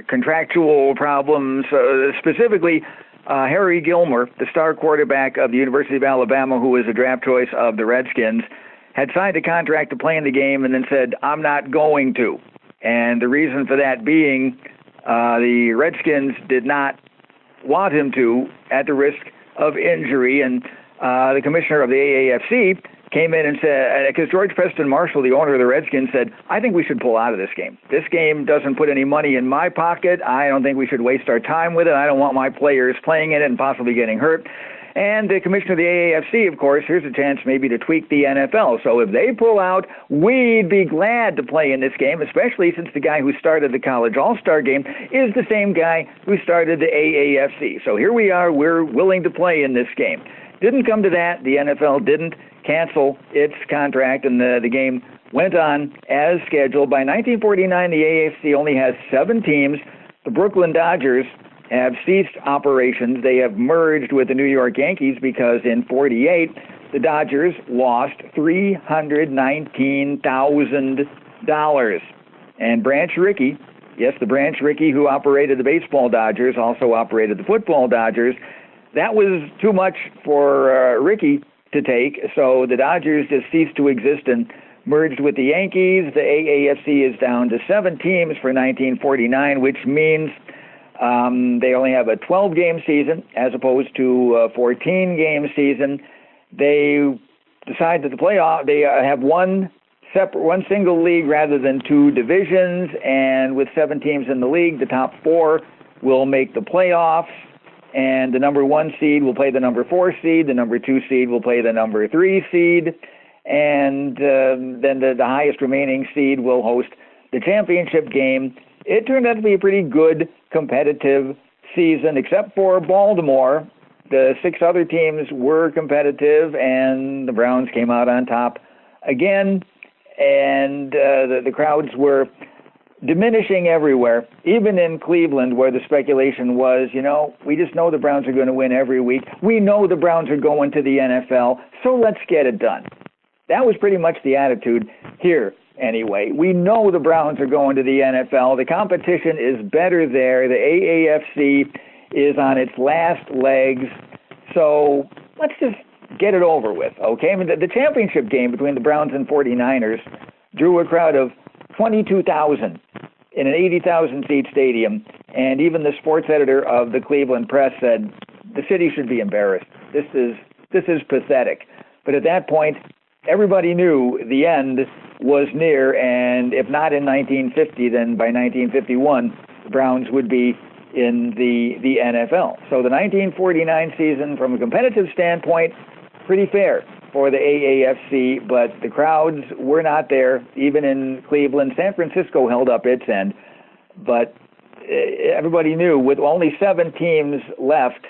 contractual problems, specifically Harry Gilmer, the star quarterback of the University of Alabama, who was a draft choice of the Redskins, had signed a contract to play in the game and then said, "I'm not going to." And the reason for that being the Redskins did not want him to at the risk of injury. And the commissioner of the AAFC came in and said, because George Preston Marshall, the owner of the Redskins, said, "I think we should pull out of this game. This game doesn't put any money in my pocket. I don't think we should waste our time with it. I don't want my players playing in it and possibly getting hurt." And the commissioner of the AAFC, of course, here's a chance maybe to tweak the NFL. So if they pull out, we'd be glad to play in this game, especially since the guy who started the college all-star game is the same guy who started the AAFC. So here we are. We're willing to play in this game. Didn't come to that. The NFL didn't cancel its contract, and the game went on as scheduled. By 1949, the AAFC only has 7 teams. The Brooklyn Dodgers have ceased operations. They have merged with the New York Yankees because in 48, the Dodgers lost $319,000. And Branch Rickey, yes, the Branch Rickey who operated the baseball Dodgers, also operated the football Dodgers. That was too much for Rickey to take, so the Dodgers just ceased to exist and merged with the Yankees. The AAFC is down to 7 teams for 1949, which means they only have a 12-game season as opposed to a 14-game season. They decide that the playoff, they have one single league rather than 2 divisions, and with 7 teams in the league, the top 4 will make the playoffs, and the number 1 seed will play the number 4 seed, the number 2 seed will play the number 3 seed, and then the highest remaining seed will host the championship game. It turned out to be a pretty good competitive season, except for Baltimore. The 6 other teams were competitive, and the Browns came out on top again, and the crowds were diminishing everywhere, even in Cleveland, where the speculation was, we just know the Browns are going to win every week. We know the Browns are going to the NFL, so let's get it done. That was pretty much the attitude here. Anyway, we know the Browns are going to the NFL. The competition is better there. The AAFC is on its last legs. So let's just get it over with, okay? I mean, the championship game between the Browns and 49ers drew a crowd of 22,000 in an 80,000-seat stadium, and even the sports editor of the Cleveland Press said, the city should be embarrassed. This is pathetic. But at that point, everybody knew the end was near, and if not in 1950, then by 1951, the Browns would be in the NFL. So the 1949 season, from a competitive standpoint, pretty fair for the AAFC, but the crowds were not there, even in Cleveland. San Francisco held up its end, but everybody knew with only 7 teams left,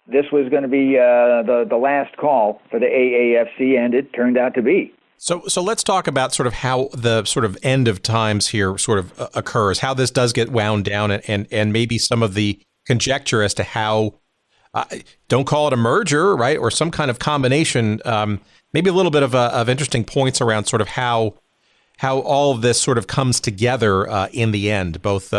this was going to be the last call for the AAFC, and it turned out to be. So let's talk about sort of how the sort of end of times here sort of occurs, how this does get wound down, and maybe some of the conjecture as to how, don't call it a merger, right, or some kind of combination, maybe a little bit of interesting points around sort of how all of this sort of comes together in the end, both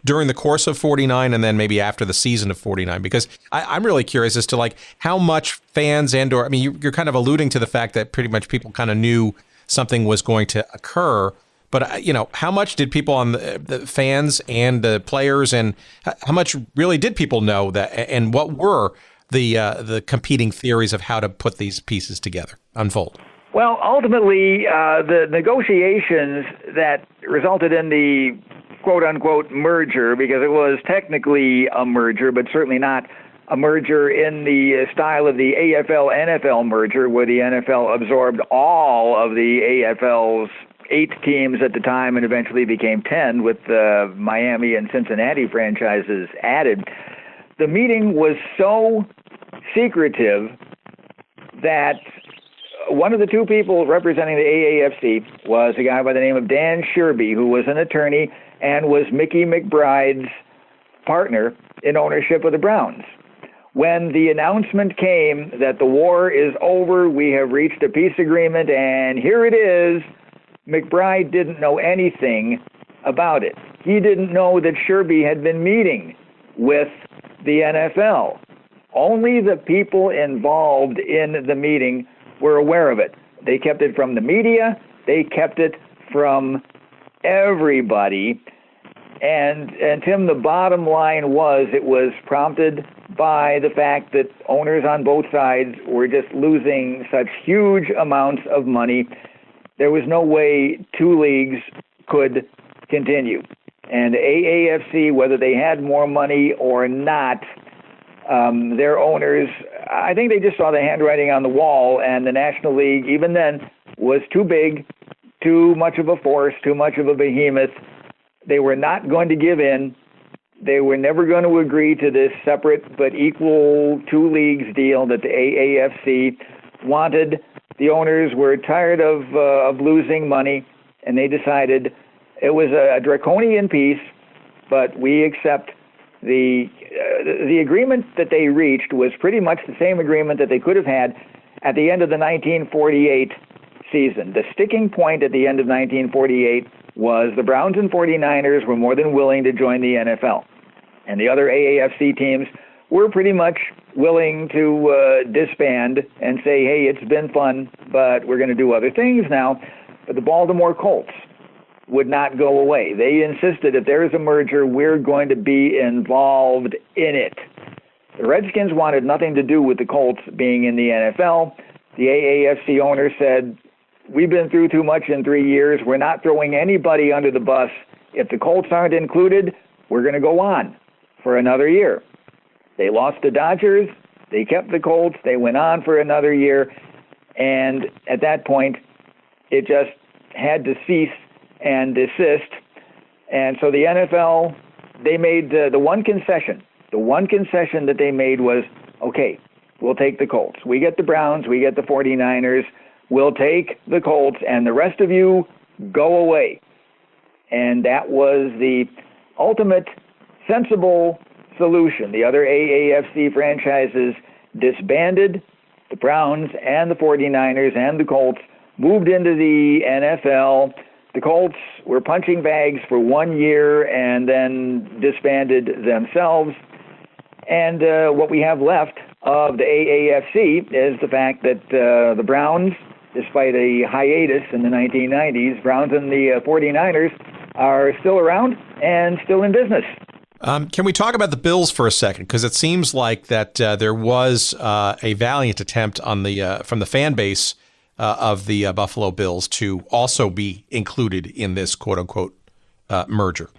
during the course of 49 and then maybe after the season of 49, because I'm really curious as to like how much fans or I mean, you're kind of alluding to the fact that pretty much people kind of knew something was going to occur, but how much did people on the fans and the players, and how much really did people know that, and what were the competing theories of how to put these pieces together unfold? Well, ultimately, the negotiations that resulted in the quote-unquote merger, because it was technically a merger, but certainly not a merger in the style of the AFL-NFL merger, where the NFL absorbed all of the AFL's 8 teams at the time and eventually became 10 with the Miami and Cincinnati franchises added. The meeting was so secretive that one of the 2 people representing the AAFC was a guy by the name of Dan Sherby, who was an attorney and was Mickey McBride's partner in ownership of the Browns. When the announcement came that the war is over, we have reached a peace agreement, and here it is, McBride didn't know anything about it. He didn't know that Sherby had been meeting with the NFL. Only the people involved in the meeting were aware of it. They kept it from the media. They kept it from everybody. And Tim, the bottom line was it was prompted by the fact that owners on both sides were just losing such huge amounts of money. There was no way 2 leagues could continue. And AAFC, whether they had more money or not, their owners, I think they just saw the handwriting on the wall, and the National League, even then, was too big, too much of a force, too much of a behemoth. They were not going to give in. They were never going to agree to this separate but equal 2 leagues deal that the AAFC wanted. The owners were tired of losing money, and they decided it was a draconian peace, but we accept the agreement that they reached was pretty much the same agreement that they could have had at the end of the 1948 season. The sticking point at the end of 1948 was the Browns and 49ers were more than willing to join the NFL. And the other AAFC teams were pretty much willing to disband and say, hey, it's been fun, but we're going to do other things now. But the Baltimore Colts would not go away. They insisted if there is a merger, we're going to be involved in it. The Redskins wanted nothing to do with the Colts being in the NFL. The AAFC owner said, we've been through too much in 3 years. We're not throwing anybody under the bus. If the Colts aren't included, we're going to go on for another year. They lost the Dodgers. They kept the Colts. They went on for another year. And at that point, it just had to cease and desist. And so the NFL, they made the one concession. The one concession that they made was, okay, we'll take the Colts. We get the Browns. We get the 49ers. We'll take the Colts, and the rest of you go away. And that was the ultimate sensible solution. The other AAFC franchises disbanded. The Browns and the 49ers and the Colts moved into the NFL. The Colts were punching bags for 1 year and then disbanded themselves. And what we have left of the AAFC is the fact that the Browns, despite a hiatus in the 1990s, Browns and the 49ers are still around and still in business. Can we talk about the Bills for a second? Because it seems like that there was a valiant attempt on the from the fan base of the Buffalo Bills to also be included in this quote-unquote merger.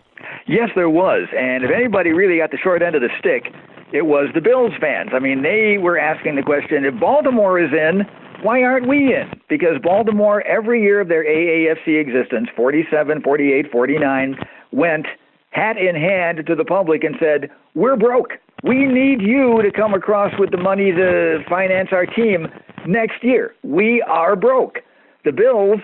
Yes, there was. And if anybody really got the short end of the stick, it was the Bills fans. I mean, they were asking the question, if Baltimore is in, why aren't we in? Because Baltimore, every year of their AAFC existence, 47, 48, 49, went hat in hand to the public and said, we're broke. We need you to come across with the money to finance our team next year. We are broke. The Bills,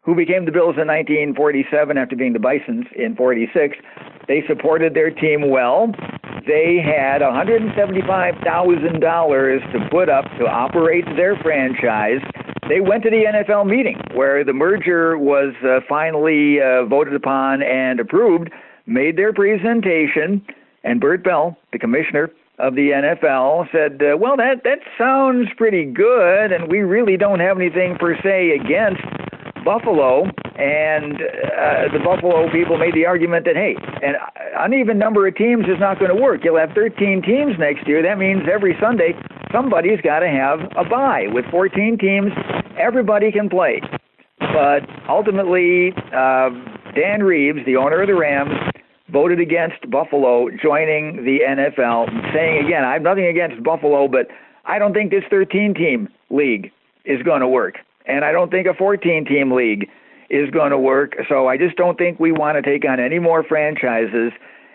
who became the Bills in 1947 after being the Bisons in 46, they supported their team well. They had $175,000 to put up to operate their franchise. They went to the NFL meeting where the merger was finally voted upon and approved, made their presentation, and Bert Bell, the commissioner of the NFL, said, well, that sounds pretty good, and we really don't have anything per se against Buffalo. And the Buffalo people made the argument that, hey, an uneven number of teams is not going to work. You'll have 13 teams next year. That means every Sunday somebody's got to have a bye. With 14 teams, everybody can play. But ultimately, Dan Reeves, the owner of the Rams, voted against Buffalo joining the NFL, saying, again, I have nothing against Buffalo, but I don't think this 13-team league is going to work. And I don't think a 14-team league is going to work. So I just don't think we want to take on any more franchises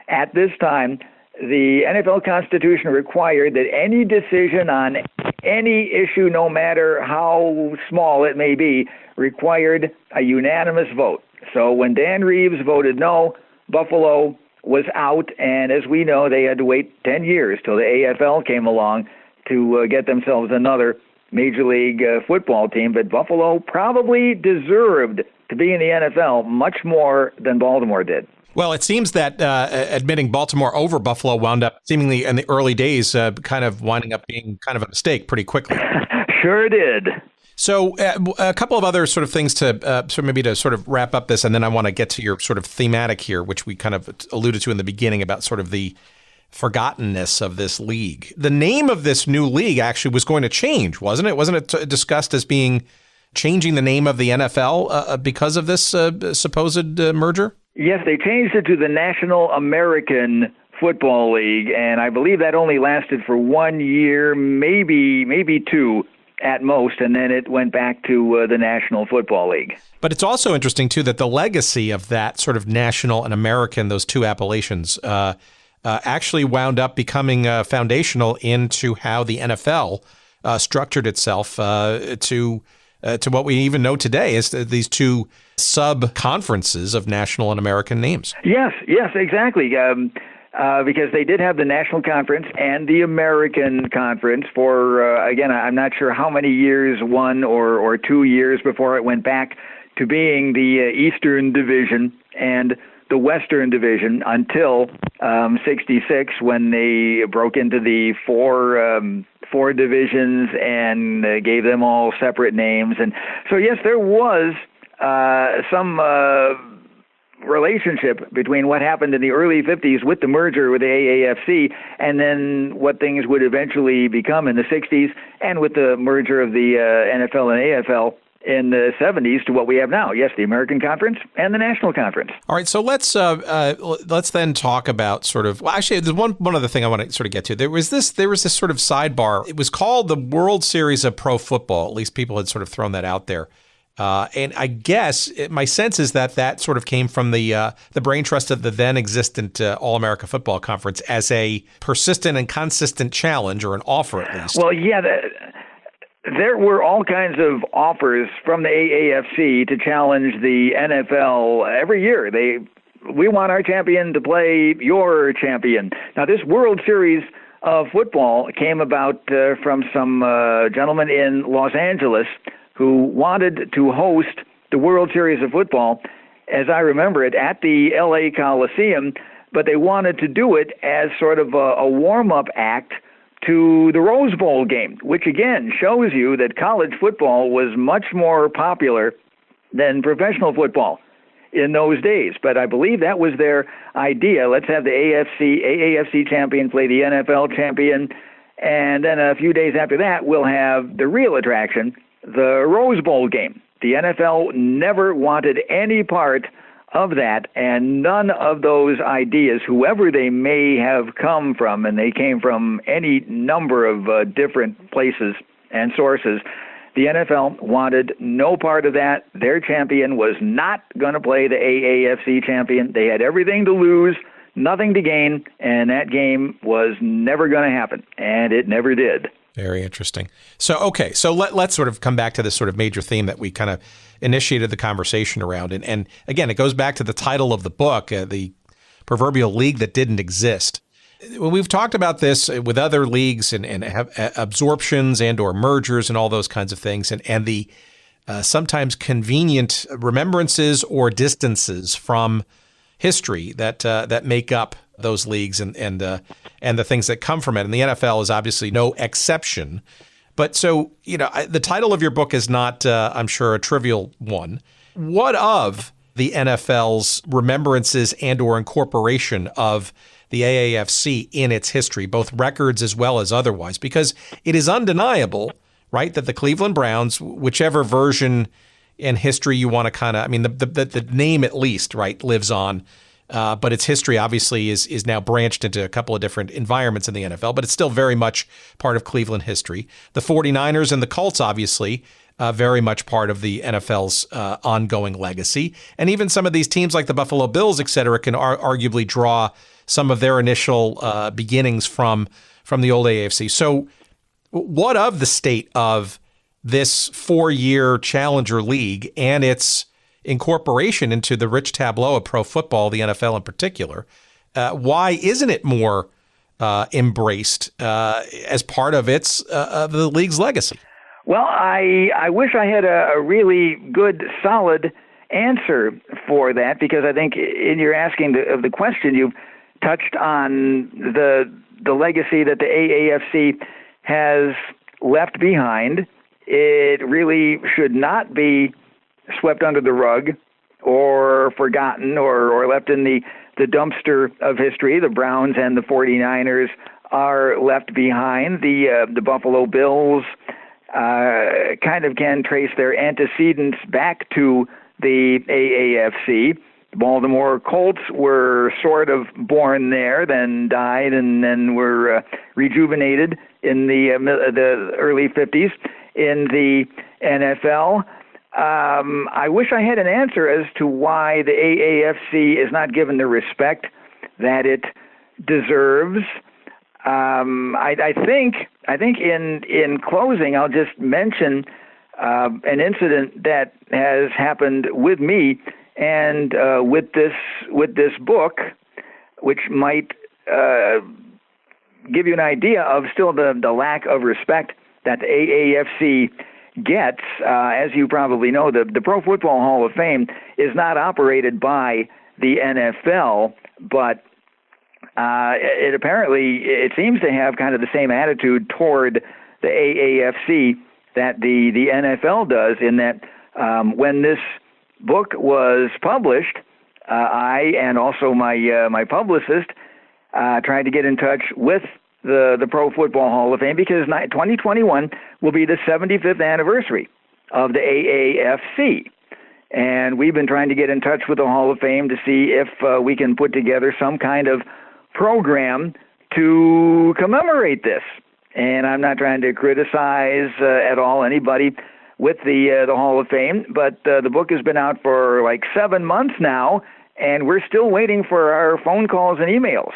at this time. The NFL Constitution required that any decision on any issue, no matter how small it may be, required a unanimous vote. So when Dan Reeves voted no, Buffalo was out, and as we know, they had to wait 10 years till the AFL came along to get themselves another Major League football team. But Buffalo probably deserved to be in the NFL much more than Baltimore did. Well, it seems that admitting Baltimore over Buffalo wound up seemingly in the early days kind of winding up being kind of a mistake pretty quickly. Sure did. So a couple of other sort of things to maybe to sort of wrap up this, and then I want to get to your sort of thematic here, which we kind of alluded to in the beginning about sort of the forgottenness of this league. The name of this new league actually was going to change, wasn't it? Wasn't it discussed as being changing the name of the NFL because of this supposed merger? Yes, they changed it to the National American Football League, and I believe that only lasted for 1 year, maybe two at most, and then it went back to the National Football League. But it's also interesting, too, that the legacy of that sort of national and American, those two appellations, actually wound up becoming foundational into how the NFL structured itself to what we even know today is these two sub-conferences of national and American names. Yes, exactly. Because they did have the National Conference and the American Conference for, again, I'm not sure how many years, 1 or 2 years before it went back to being the Eastern Division and the Western Division until 66 when they broke into the four divisions and gave them all separate names. And so, yes, there was some relationship between what happened in the early 50s with the merger with the AAFC and then what things would eventually become in the 60s and with the merger of the NFL and AFL in the 70s to what we have now. Yes, the American Conference and the National Conference. All right, so let's then talk about sort of, well, actually, there's one other thing I want to sort of get to. There was this sort of sidebar. It was called the World Series of Pro Football. At least people had sort of thrown that out there. And I guess my sense is that sort of came from the brain trust of the then existent All-America Football Conference as a persistent and consistent challenge, or an offer at least. Well, yeah, there were all kinds of offers from the AAFC to challenge the NFL every year. We want our champion to play your champion. Now, this World Series of Football came about from some gentleman in Los Angeles who wanted to host the World Series of Football, as I remember it, at the L.A. Coliseum. but they wanted to do it as sort of a warm-up act to the Rose Bowl game, which again shows you that college football was much more popular than professional football in those days. But I believe that was their idea. Let's have the AAFC champion play the NFL champion, and then a few days after that, we'll have the real attraction, the Rose Bowl game. The NFL never wanted any part of that, and none of those ideas, whoever they may have come from, and they came from any number of different places and sources, the NFL wanted no part of that. Their champion was not going to play the AAFC champion. They had everything to lose, nothing to gain, and that game was never going to happen, and it never did. Very interesting. So, okay, so let's sort of come back to this sort of major theme that we kind of initiated the conversation around. And again, it goes back to the title of the book, the proverbial league that didn't exist. We've talked about this with other leagues and have absorptions and or mergers and all those kinds of things, and the sometimes convenient remembrances or distances from history that make up those leagues and the things that come from it. And the NFL is obviously no exception. But so, the title of your book is not, I'm sure, a trivial one. What of the NFL's remembrances and or incorporation of the AAFC in its history, both records as well as otherwise? Because it is undeniable, right, that the Cleveland Browns, whichever version in history you want to kind of, the name at least, right, lives on. But its history obviously is now branched into a couple of different environments in the NFL, but it's still very much part of Cleveland history. The 49ers and the Colts, obviously, very much part of the NFL's ongoing legacy. And even some of these teams like the Buffalo Bills, et cetera, can arguably draw some of their initial beginnings from the old AAFC. So what of the state of this 4-year Challenger League and its incorporation into the rich tableau of pro football, the NFL in particular? Why isn't it more embraced as part of its the league's legacy? Well, I wish I had a really good, solid answer for that, because I think in your asking the question, you've touched on the legacy that the AAFC has left behind. It really should not be swept under the rug or forgotten or left in the dumpster of history. The Browns and the 49ers are left behind. The Buffalo Bills kind of can trace their antecedents back to the AAFC. The Baltimore Colts were sort of born there, then died, and then were rejuvenated in the early 50s in the NFL. I wish I had an answer as to why the AAFC is not given the respect that it deserves. I think in closing, I'll just mention an incident that has happened with me and with this book, which might give you an idea of still the lack of respect that the AAFC gets. As you probably know, the Pro Football Hall of Fame is not operated by the NFL, but it seems to have kind of the same attitude toward the AAFC that the NFL does, in that when this book was published, I and also my publicist tried to get in touch with the Pro Football Hall of Fame, because 2021 will be the 75th anniversary of the AAFC. And we've been trying to get in touch with the Hall of Fame to see if we can put together some kind of program to commemorate this. And I'm not trying to criticize at all anybody with the Hall of Fame, but the book has been out for like 7 months now, and we're still waiting for our phone calls and emails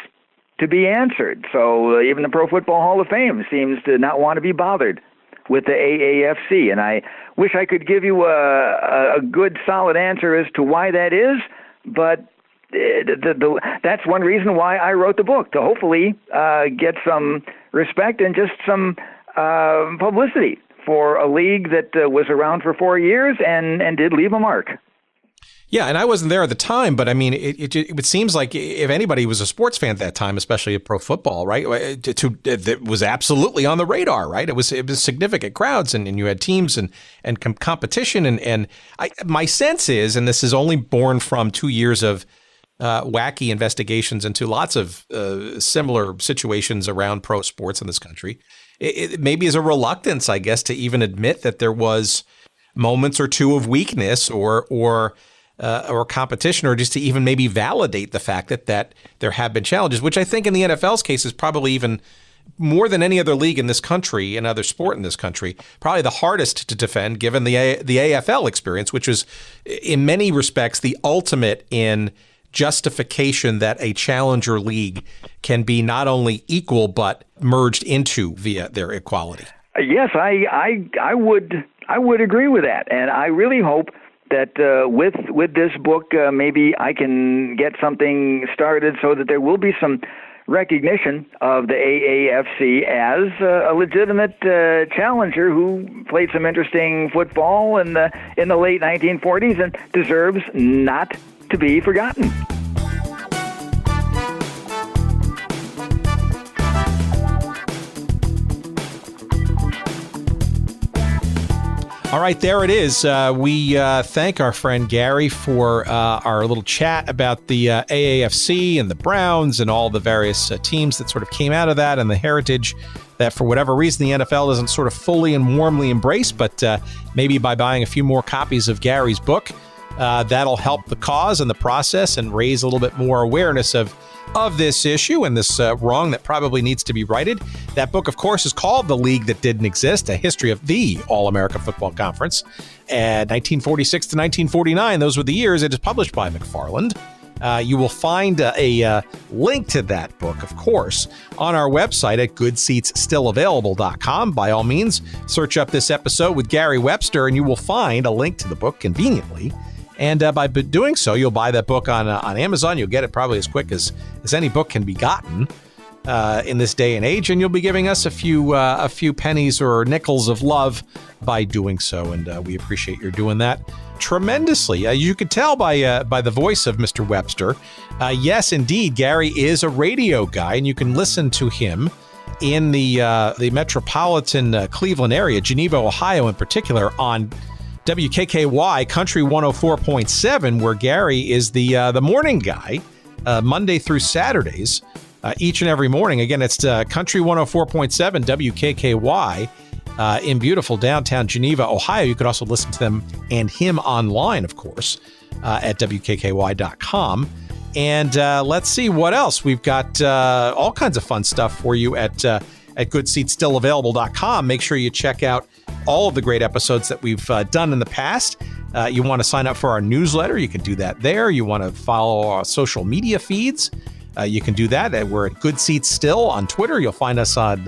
to be answered. So even the Pro Football Hall of Fame seems to not want to be bothered with the AAFC. And I wish I could give you a good, solid answer as to why that is, but that's one reason why I wrote the book, to hopefully get some respect and just some publicity for a league that was around for 4 years and did leave a mark. Yeah, and I wasn't there at the time, but I mean, it seems like if anybody was a sports fan at that time, especially pro football, right, it was absolutely on the radar, right? It was significant crowds, and you had teams and competition, and my sense is, and this is only born from 2 years of wacky investigations into lots of similar situations around pro sports in this country. It maybe is a reluctance, I guess, to even admit that there was moments or two of weakness or competition, or just to even maybe validate the fact that there have been challenges, which I think in the NFL's case is probably even more than any other league in this country, and other sport in this country, probably the hardest to defend, given the AFL experience, which was in many respects the ultimate in justification that a challenger league can be not only equal but merged into via their equality. Yes, I would agree with that, and I really hope that with this book, maybe I can get something started so that there will be some recognition of the AAFC as a legitimate challenger who played some interesting football in the late 1940s and deserves not to be forgotten. All right, there it is. We thank our friend Gary for our little chat about the AAFC and the Browns and all the various teams that sort of came out of that, and the heritage that for whatever reason the NFL doesn't sort of fully and warmly embrace, but maybe by buying a few more copies of Gary's book, that'll help the cause and the process and raise a little bit more awareness of this issue and this wrong that probably needs to be righted. That book, of course, is called The League That Didn't Exist, A History of the All-America Football Conference. 1946 to 1949, those were the years. It is published by McFarland. You will find a link to that book, of course, on our website at goodseatsstillavailable.com. By all means, search up this episode with Gary Webster, and you will find a link to the book conveniently. And by doing so, you'll buy that book on Amazon. You'll get it probably as quick as any book can be gotten in this day and age. And you'll be giving us a few pennies or nickels of love by doing so. And we appreciate your doing that tremendously. You could tell by the voice of Mr. Webster. Yes, indeed, Gary is a radio guy, and you can listen to him in the metropolitan Cleveland area, Geneva, Ohio in particular, on WKKY Country 104.7, where Gary is the morning guy, Monday through Saturdays, each and every morning. Again, it's Country 104.7 WKKY in beautiful downtown Geneva, Ohio. You could also listen to them and him online, of course, at WKKY.com. And let's see what else. We've got all kinds of fun stuff for you at goodseatsstillavailable.com. Make sure you check out all of the great episodes that we've done in the past. You want to sign up for our newsletter, you can do that there. You want to follow our social media feeds, you can do that. We're at Good Seats Still on Twitter. You'll find us on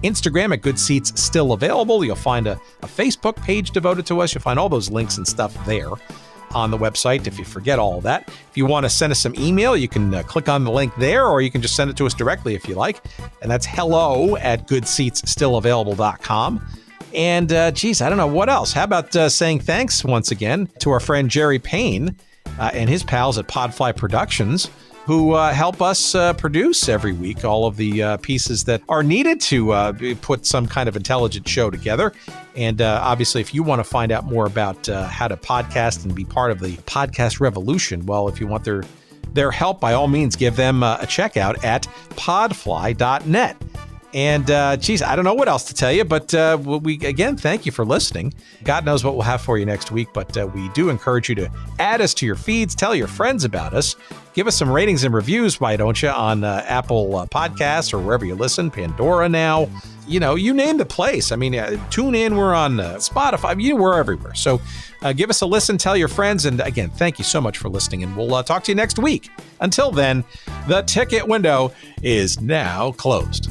Instagram at Good Seats Still Available. You'll find a Facebook page devoted to us. You'll find all those links and stuff there on the website if you forget all of that. If you want to send us some email, you can click on the link there, or you can just send it to us directly if you like. And that's hello@goodseatsstillavailable.com. And geez, I don't know what else. How about saying thanks once again to our friend Jerry Payne and his pals at Podfly Productions, who help us produce every week all of the pieces that are needed to put some kind of intelligent show together. And obviously, if you want to find out more about how to podcast and be part of the podcast revolution, well, if you want their help, by all means, give them a check out at podfly.net. And geez, I don't know what else to tell you, but we again, thank you for listening. God knows what we'll have for you next week, but we do encourage you to add us to your feeds, tell your friends about us, give us some ratings and reviews, why don't you, on Apple Podcasts or wherever you listen, Pandora now, you know, you name the place. I mean, tune in, we're on Spotify, we're everywhere. So give us a listen, tell your friends, and again, thank you so much for listening, and we'll talk to you next week. Until then, the ticket window is now closed.